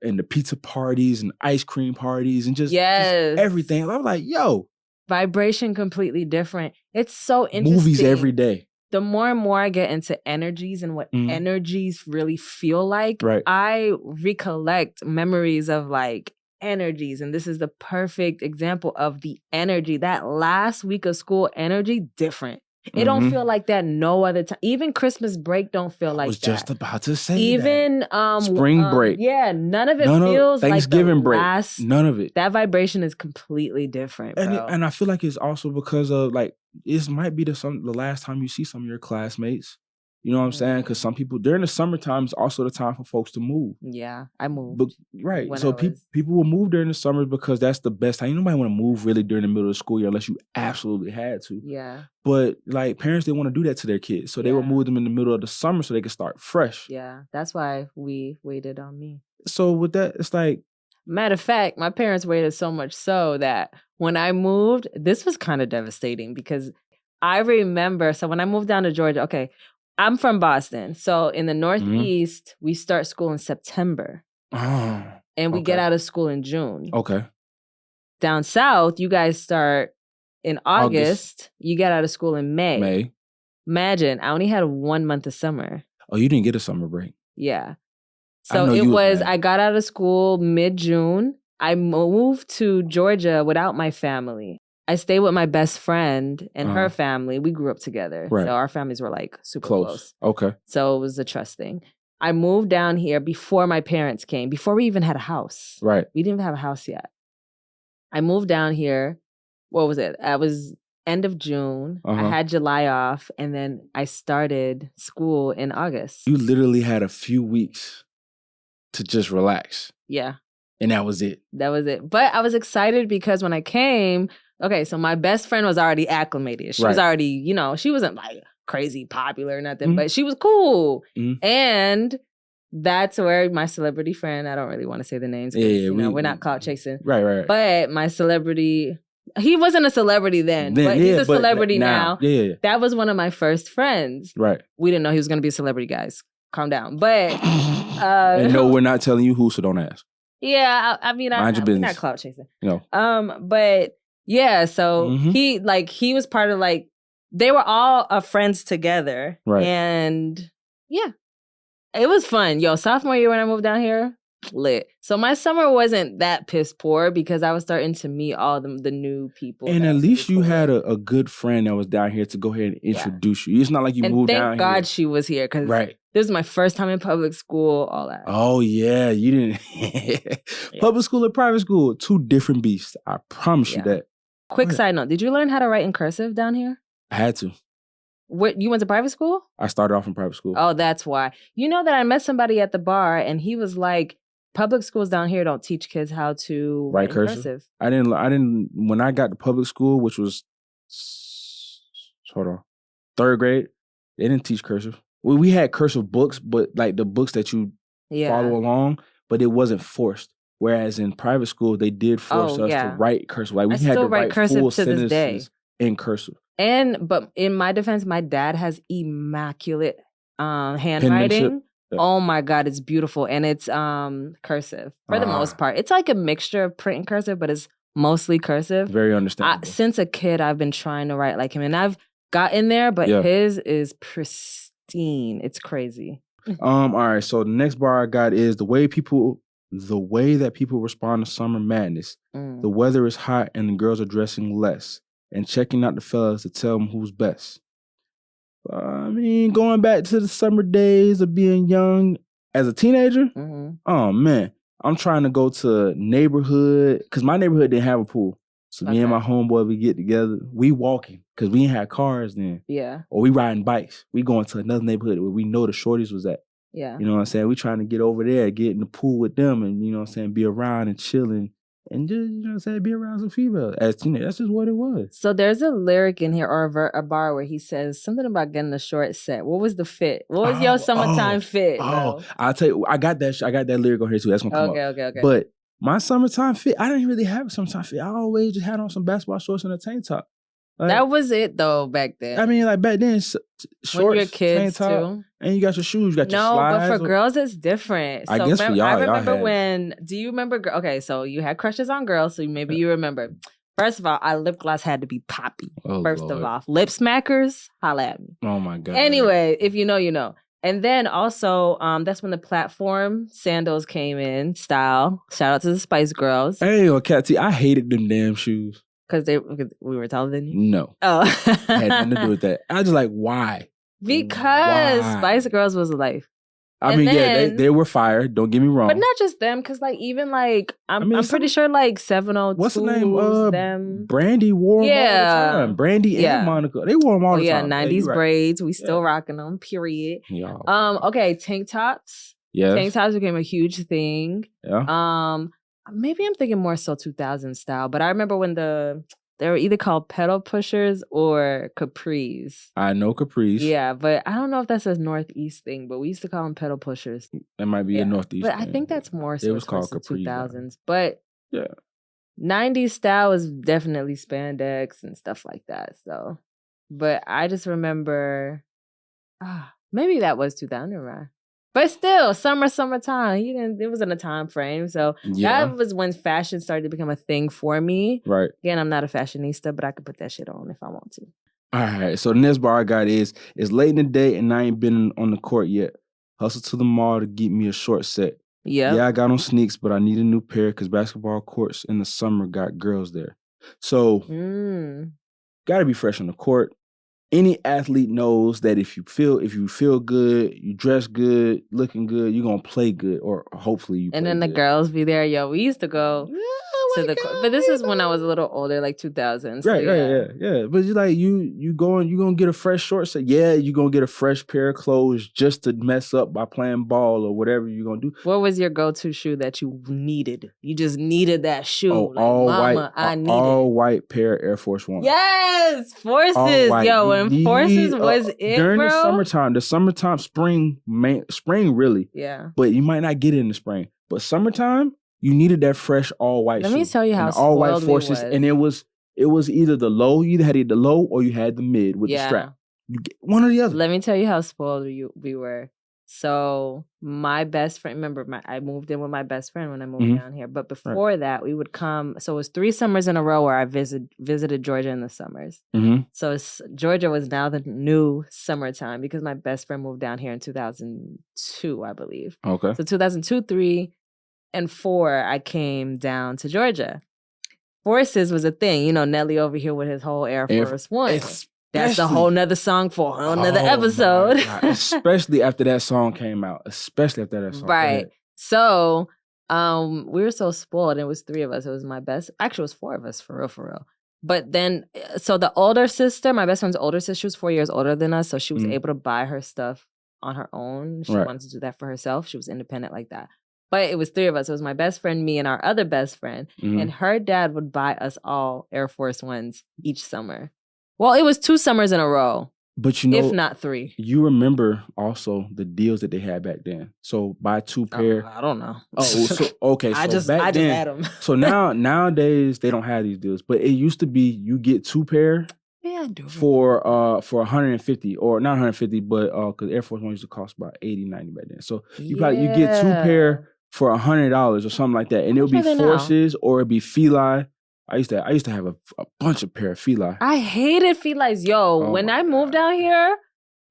the pizza parties and ice cream parties and just everything. I was like, yo. Vibration completely different. It's so interesting. Movies every day. The more and more I get into energies and what energies really feel like, I recollect memories of like energies. And this is the perfect example of the energy. That last week of school energy, different. It don't feel like that no other time. Even Christmas break don't feel like that. I was just about to say even spring break. Yeah, none of it feels like Thanksgiving break. None of it. That vibration is completely different, bro. And I feel like it's also because of like, this might be the last time you see some of your classmates. You know what I'm saying? Because some people, during the summertime, is also the time for folks to move. Yeah, I moved. Right. So people will move during the summers because that's the best time. Nobody want to move really during the middle of the school year unless you absolutely had to. Yeah. But like parents didn't want to do that to their kids. So they would move them in the middle of the summer so they could start fresh. Yeah. That's why we waited on me. So with that, it's like... Matter of fact, my parents waited so much so that when I moved, this was kind of devastating because I remember, so when I moved down to Georgia, okay, I'm from Boston. So in the Northeast, we start school in September. Oh, and we get out of school in June. Okay. Down south, you guys start in August. You get out of school in May. Imagine, I only had 1 month of summer. Oh, you didn't get a summer break? Yeah. So it was, I got out of school mid-June. I moved to Georgia without my family. I stayed with my best friend and her family. We grew up together. Right. So our families were like super close. Okay. So it was a trust thing. I moved down here before my parents came, before we even had a house. Right. We didn't even have a house yet. I moved down here. What was it? I was end of June. I had July off. And then I started school in August. You literally had a few weeks to just relax. Yeah. And that was it. That was it. But I was excited because when I came, okay, so my best friend was already acclimated. She was already, you know, she wasn't like crazy popular or nothing, but she was cool. And that's where my celebrity friend, I don't really want to say the names. Yeah, we're not clout chasing. Right. But my celebrity, he wasn't a celebrity then but he's a celebrity now. Yeah. That was one of my first friends. Right. We didn't know he was going to be a celebrity, guys. Calm down. But and no, we're not telling you who, so don't ask. Yeah, I mean, I'm not clout chasing. No. But yeah, so he was part of like, they were all friends together. Right. And yeah, it was fun. Yo, sophomore year when I moved down here, lit. So my summer wasn't that piss poor because I was starting to meet all the new people. And at least you had a good friend that was down here to go ahead and introduce you. It's not like you moved down here. Thank God she was here because this was my first time in public school, all that. Oh, yeah. You didn't. Public school and private school, two different beasts. I promise you that. Quick side note. Did you learn how to write in cursive down here? I had to. What, you went to private school? I started off in private school. Oh, that's why. You know that I met somebody at the bar and he was like, public schools down here don't teach kids how to write cursive. I didn't, when I got to public school, which was, third grade, they didn't teach cursive. We had cursive books, but like the books that you follow along, but it wasn't forced. Whereas in private school, they did force us to write cursive. Like we had to write full sentences in cursive. But in my defense, my dad has immaculate handwriting. Yeah. Oh my God, it's beautiful. And it's cursive for the most part. It's like a mixture of print and cursive, but it's mostly cursive. Very understandable. Since a kid, I've been trying to write like him. And I've gotten there, but his is pristine. It's crazy. All right. So the next bar I got is the way that people respond to summer madness. The weather is hot and the girls are dressing less. And checking out the fellas to tell them who's best. I mean, going back to the summer days of being young as a teenager, oh man, I'm trying to go to neighborhood, because my neighborhood didn't have a pool. So me and my homeboy, we get together, we walking, because we didn't have cars then. Yeah. Or we riding bikes. We going to another neighborhood where we know the shorties was at. Yeah. You know what I'm saying? We trying to get over there, get in the pool with them and, you know what I'm saying, be around and chilling. And just, you know what I'm saying, be around some females. As teenagers, that's just what it was. So there's a lyric in here or a bar where he says something about getting a short set. What was the fit? What was your summertime fit? Bro? I'll tell you, I got that lyric on here too. That's gonna come up. Okay. But my summertime fit, I didn't really have a summertime fit. I always just had on some basketball shorts and a tank top. Like, that was it though back then. I mean, like back then, shorts, when you're kids tank top, too. And you got your shoes, you got your slides. No, but for girls, it's different. So I guess for y'all, I remember when, do you remember, okay, so you had crushes on girls, so maybe you remember. First of all, our lip gloss had to be poppy. First of all, lip smackers, holla at me. Oh my God. Anyway, if you know, you know. And then also, that's when the platform sandals came in style. Shout out to the Spice Girls. Hey, Cat T, I hated them damn shoes. Because we were taller than you? No. Oh. Had nothing to do with that. I was just like, why? Because Spice Girls was life. I mean, they were fire. Don't get me wrong. But not just them, because like even like I'm pretty sure like 702. What's the name? Them. Brandy wore them all the time. Brandy and Monica, they wore them all the time. 90s braids. We still rocking them. Period. Yeah. Okay, tank tops. Yes. Tank tops became a huge thing. Yeah. Maybe I'm thinking more so 2000 style, but I remember when they were either called pedal pushers or capris. I know capris. Yeah, but I don't know if that's a Northeast thing, but we used to call them pedal pushers. That might be a Northeast but thing. I think that's more so it was called capris. 2000s. But yeah, 90s style was definitely spandex and stuff like that. So, but I just remember, maybe that was 2000, right? But still, summertime. It wasn't a time frame. So that was when fashion started to become a thing for me. Right. Again, I'm not a fashionista, but I could put that shit on if I want to. All right. So the next bar I got is, it's late in the day and I ain't been on the court yet. Hustle to the mall to get me a short set. Yeah, I got on sneaks, but I need a new pair because basketball courts in the summer got girls there. So, gotta be fresh on the court. Any athlete knows that if you feel good, you dress good, looking good, you're gonna play good, or hopefully you. And then the girls be there. Yo, we used to go to the court, but this is when I was a little older, like 2000s. Right, yeah. But you like you gonna get a fresh short set. Yeah, you gonna get a fresh pair of clothes just to mess up by playing ball or whatever you're gonna do. What was your go-to shoe that you needed? You just needed that shoe. Oh, like, all Mama, white, all white pair of Air Force One. Yes, Forces. Yo, when Forces was it, during bro? the summertime, spring really. Yeah. But you might not get it in the spring. But summertime, you needed that fresh all white shoe. Let me tell you how all white Forces, was. And it was either the low, you either had the low or you had the mid with the strap. You get one or the other. Let me tell you how spoiled we were. So my best friend, remember, I moved in with my best friend when I moved down here. But before that, we would come. So it was 3 summers in a row where I visited Georgia in the summers. So Georgia was now the new summertime because my best friend moved down here in 2002, I believe. Okay. So 2002, 3, and 4, I came down to Georgia. Forces was a thing. You know, Nelly over here with his whole Air Force One. That's a whole nother song for a whole nother episode. Especially after that song came out. Right. So we were so spoiled. It was 3 of us. It was my best. Actually, it was 4 of us, for real. But then, so the older sister, my best friend's older sister, she was 4 years older than us. So she was able to buy her stuff on her own. She wanted to do that for herself. She was independent like that. But it was 3 of us. It was my best friend, me, and our other best friend. And her dad would buy us all Air Force Ones each summer. Well, it was 2 summers in a row. But you know, if not 3. You remember also the deals that they had back then. So buy 2 pair. I don't know. Oh, so, okay. So I just had them. So nowadays they don't have these deals. But it used to be you get 2 pair. Yeah, I do. For 150 or not 150, but because Air Force One used to cost about 80, 90 back then. So you get 2 pair for $100 or something like that, and it would be Forces or it'd be Feli. I used to have a bunch of pair of Feli. I hated Felis. When I moved down here,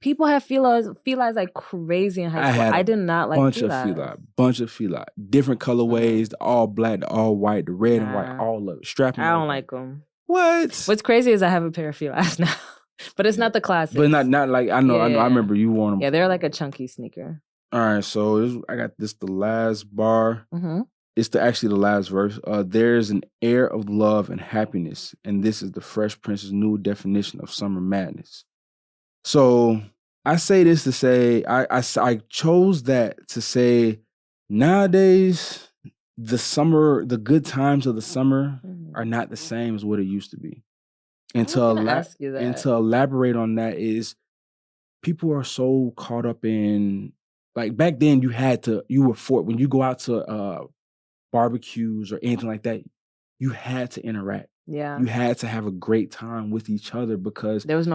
people have Felis like crazy in high school. I did not like bunch of Feli. Different colorways, the all black, the all white, the red and white, all of it. Strapping. I don't like them. What? What's crazy is I have a pair of Felis now. But it's not the classic. But not like, I know, I remember you wore them. Yeah, they're like a chunky sneaker. All right, so I got the last bar. It's actually the last verse. There's an air of love and happiness, and this is the Fresh Prince's new definition of summer madness. So I say this to say, I chose that to say, nowadays, the good times of the summer are not the same as what it used to be. And to elaborate on that is, people are so caught up in, like back then when you go out to barbecues or anything like that, you had to interact. Yeah. You had to have a great time with each other because there was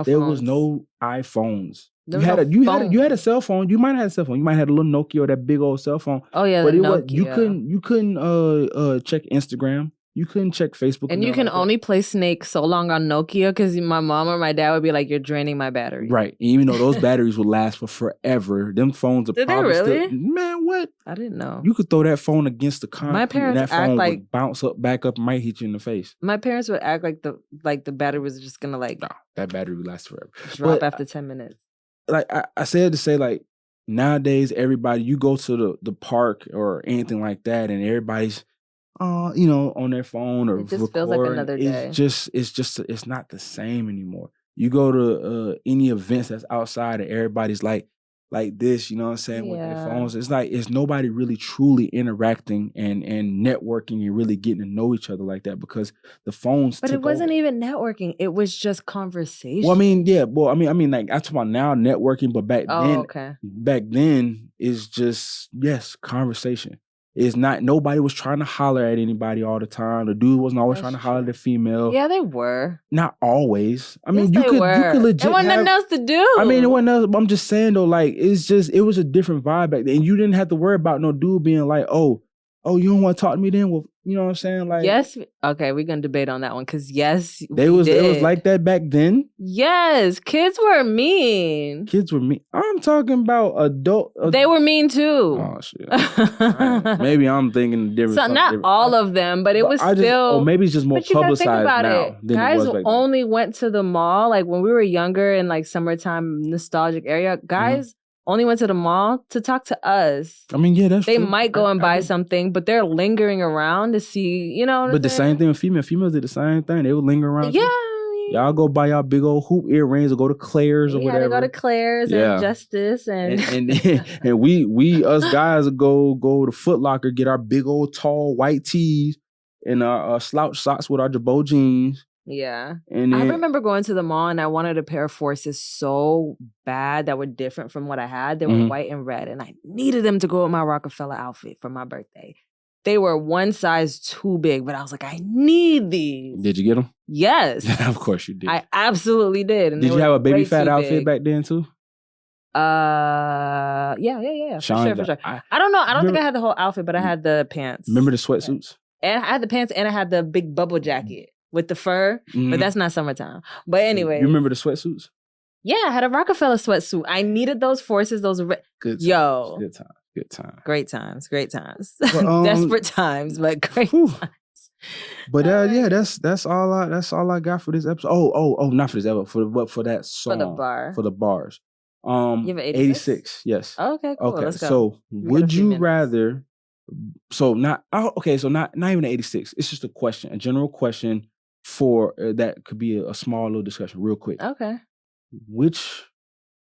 no iPhones. You had a cell phone. You might have had a cell phone. You might have had a little Nokia or that big old cell phone. Oh yeah, but Nokia. You couldn't check Instagram. You couldn't check Facebook. And you can only play Snake so long on Nokia because my mom or my dad would be like, "You're draining my battery." Right. And even though those batteries will last for forever, them phones are probably really? Man, what? I didn't know. You could throw that phone against the concrete. My parents and that phone act would bounce back up, and might hit you in the face. My parents would act like the battery was just gonna no, that battery would last forever. Drop after 10 minutes. Like I said to say, like, nowadays, everybody, you go to the park or anything like that, and everybody's, on their phone or It just recording. feels like another day. It's not the same anymore. You go to any events that's outside, and everybody's like this, you know what I'm saying, with their phones. It's like it's nobody really truly interacting and networking and really getting to know each other like that because the phones. But it wasn't even networking; it was just conversation. Well, I mean, yeah. Well, I mean, like I'm talking about now networking, but back then it's just conversation. It's not, nobody was trying to holler at anybody all the time. The dude wasn't always trying to holler at the female. Yeah, they were. Not always. I mean, you could legit. There wasn't nothing else to do. I mean, it wasn't else, but I'm just saying though, like, it was a different vibe back then. And you didn't have to worry about no dude being like, oh, you don't want to talk to me then? Well, you know what I'm saying? Like, yes. Okay, we're gonna debate on that one because yes, it was like that back then. Yes, kids were mean. I'm talking about adult. They were mean too. Oh shit. Right. Maybe I'm thinking different. So not different. All of them, but it was still. Or maybe it's just more publicized now than guys it was back then. only went to the mall like when we were younger in like summertime nostalgic area. Guys. Only went to the mall to talk to us. I mean, yeah, that's They true. might go and buy something, but they're lingering around to see, you know. But the same thing with females. Females did the same thing. They would linger around. Yeah. Y'all go buy y'all big old hoop earrings or go to Claire's or whatever. Yeah, go to Claire's and Justice and and we us guys go to Foot Locker, get our big old tall white tees and our slouch socks with our Jabot jeans. Yeah. And then, I remember going to the mall and I wanted a pair of forces so bad that were different from what I had. They were white and red and I needed them to go with my Rockefeller outfit for my birthday. They were one size too big, but I was like, I need these. Did you get them? Yes. Of course you did. I absolutely did. And did you have a baby fat outfit back then too? Yeah. For sure. I don't know. I don't think I had the whole outfit, but I had the pants. Remember the sweatsuits? And I had the pants and I had the big bubble jacket. With the fur, but that's not summertime. But anyway. You remember the sweatsuits? Yeah, I had a Rockefeller sweatsuit. I needed those forces, those... Good times. Yo. Good time. Great times. Well, desperate times, but great times. But that's all I got for this episode. Oh, not for this episode, but for that song. For the bars. You have 86? Yes. Oh, okay, cool. Okay, let's go. So would you rather... So not even 86. It's just a question, a general question for that could be a small little discussion, real quick. Okay. Which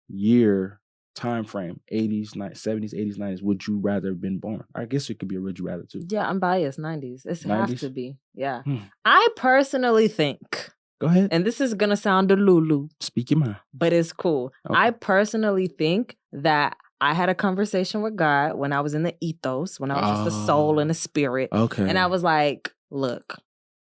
year, time frame, 80s, 70s, 80s, 90s, would you rather have been born? I guess it could be a would you rather too. Yeah, I'm biased. 90s. It 90s? has to be. Yeah. I personally think. Go ahead. And this is gonna sound a lulu. Speak your mind. But it's cool. Okay. I personally think that I had a conversation with God when I was in the ethos, when I was just a soul and a spirit. Okay. And I was like, look,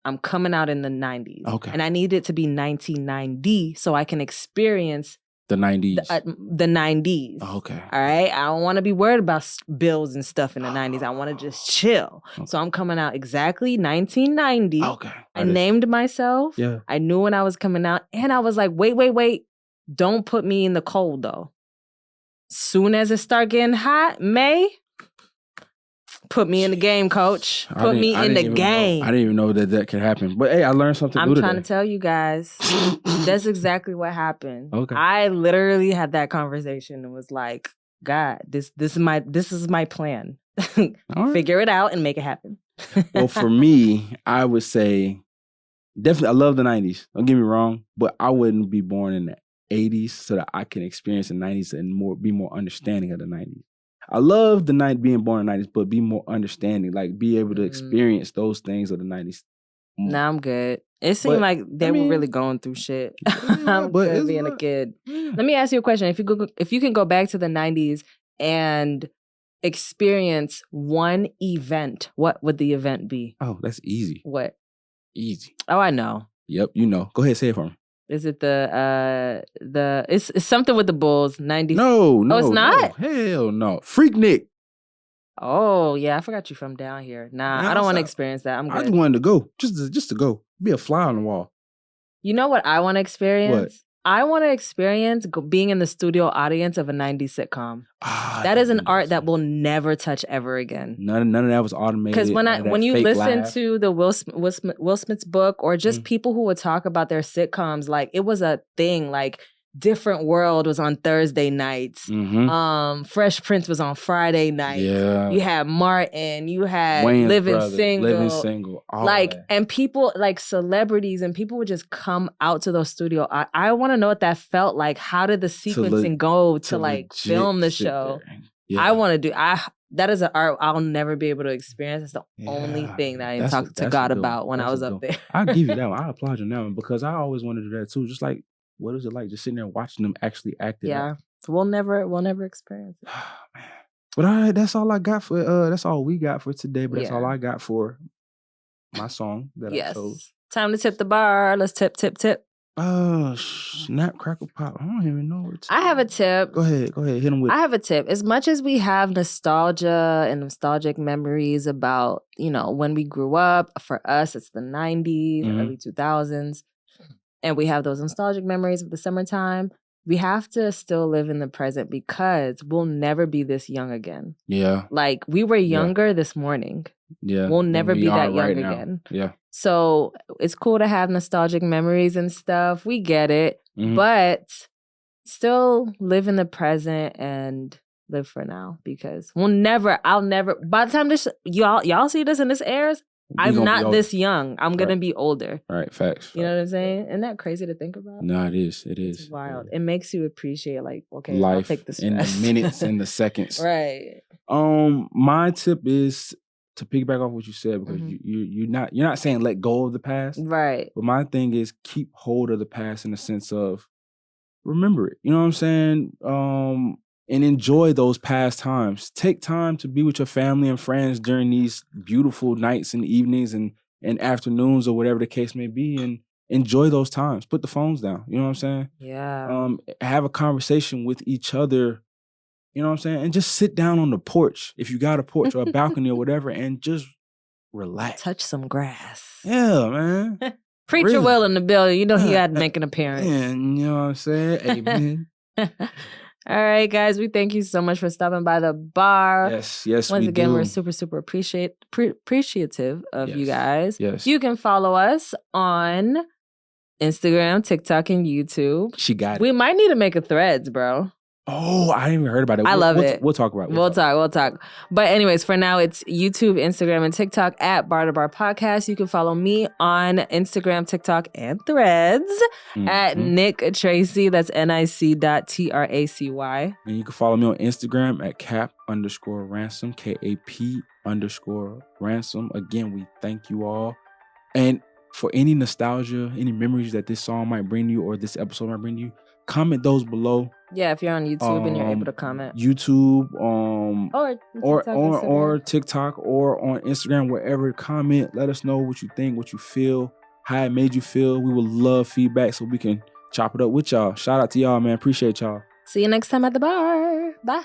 I'm coming out in the 90s. Okay. And I need it to be 1990 so I can experience the 90s. The 90s. Okay. All right. I don't want to be worried about bills and stuff in the 90s. I want to just chill. Okay. So I'm coming out exactly 1990. Okay. I named myself. Yeah. I knew when I was coming out. And I was like, wait. Don't put me in the cold though. Soon as it start getting hot, May, put me in the game, coach. Put me in the game. I didn't even know that could happen. But hey, I learned something new today. I'm trying to tell you guys, that's exactly what happened. Okay. I literally had that conversation and was like, God, this is my plan. Right. Figure it out and make it happen. Well, for me, I would say definitely I love the 90s. Don't get me wrong, but I wouldn't be born in the 80s so that I can experience the 90s and be more understanding of the 90s. I love the being born in the 90s, but be more understanding, like be able to experience those things of the 90s. Nah, I'm good. It seemed like they were really going through shit. I'm good being a kid. Let me ask you a question. If you can go back to the 90s and experience one event, what would the event be? Oh, that's easy. What? Easy. Oh, I know. Yep, you know. Go ahead, say it for me. Is it it's something with the Bulls, 90s? No. Oh, it's not? No, hell no. Freak Nick. Oh, yeah, I forgot you from down here. Nah, I don't want to experience that. I'm good. I just wanted to go. Just to go. Be a fly on the wall. You know what I want to experience? What? I want to experience being in the studio audience of a 90s sitcom. That is an art that will never touch ever again. None of that was automated. Because when you listen to the Will Smith's book or just people who would talk about their sitcoms, like it was a thing. Like Different World was on Thursday nights. Fresh Prince was on Friday nights. Yeah. You had Martin. You had Wayne's Living Brothers, Single. Living Single. All like, that. and people, like celebrities and people would just come out to those studios. I want to know what that felt like. How did the sequencing go to like film the show? Yeah. I want to do, that is an art I'll never be able to experience. That's the only thing that I didn't talk to God about when I was up there. I'll give you that one. I applaud you on that one because I always wanted to do that too. Just like, what is it like just sitting there watching them actually act it out? We'll never experience it. But all right, that's all I got for that's all we got for today. But that's all I got for my song that I chose. Time to tip the bar. Let's tip. Snap, crackle, pop. I don't even know what I have a tip. Go ahead. Hit them with it. I have a tip. As much as we have nostalgia and nostalgic memories about, when we grew up, for us, it's the 90s, early 2000s. And we have those nostalgic memories of the summertime. We have to still live in the present because we'll never be this young again. Yeah. Like, we were younger this morning. Yeah. We'll never be that young again. Yeah. So it's cool to have nostalgic memories and stuff. We get it. But still live in the present and live for now because I'll never, by the time y'all see this and this airs, I'm not this young. I'm going to be older. Right, facts. You know what I'm saying? Isn't that crazy to think about? No, it is. It's wild. It makes you appreciate, like, okay, life, I'll take the stress. in the minutes and the seconds. Right. My tip is to piggyback off what you said because you're not saying let go of the past. Right. But my thing is keep hold of the past in the sense of remember it. You know what I'm saying? And enjoy those past times. Take time to be with your family and friends during these beautiful nights and evenings and afternoons or whatever the case may be, and enjoy those times. Put the phones down. You know what I'm saying? Yeah. Have a conversation with each other. You know what I'm saying? And just sit down on the porch if you got a porch or a balcony or whatever, and just relax. Touch some grass. Yeah, man. Preacher Will in the building. You know he had to make an appearance. Yeah, you know what I'm saying? Amen. All right, guys. We thank you so much for stopping by the bar. Yes, Once again, we're super, super appreciative of you guys. Yes. You can follow us on Instagram, TikTok, and YouTube. She got it. We might need to make a Threads, bro. Oh, I didn't even heard about it. I love it. We'll talk about it. We'll talk. But anyways, for now, it's YouTube, Instagram, and TikTok at Bar to Bar Podcast. You can follow me on Instagram, TikTok, and Threads at Nick Tracy. That's NIC.TRACY. And you can follow me on Instagram at cap_ransom, KAP_ransom. Again, we thank you all. And for any nostalgia, any memories that this song might bring you or this episode might bring you, comment those below. Yeah, if you're on YouTube and you're able to comment. YouTube, or TikTok, or on Instagram, wherever. Comment. Let us know what you think, what you feel, how it made you feel. We would love feedback so we can chop it up with y'all. Shout out to y'all, man. Appreciate y'all. See you next time at the bar. Bye.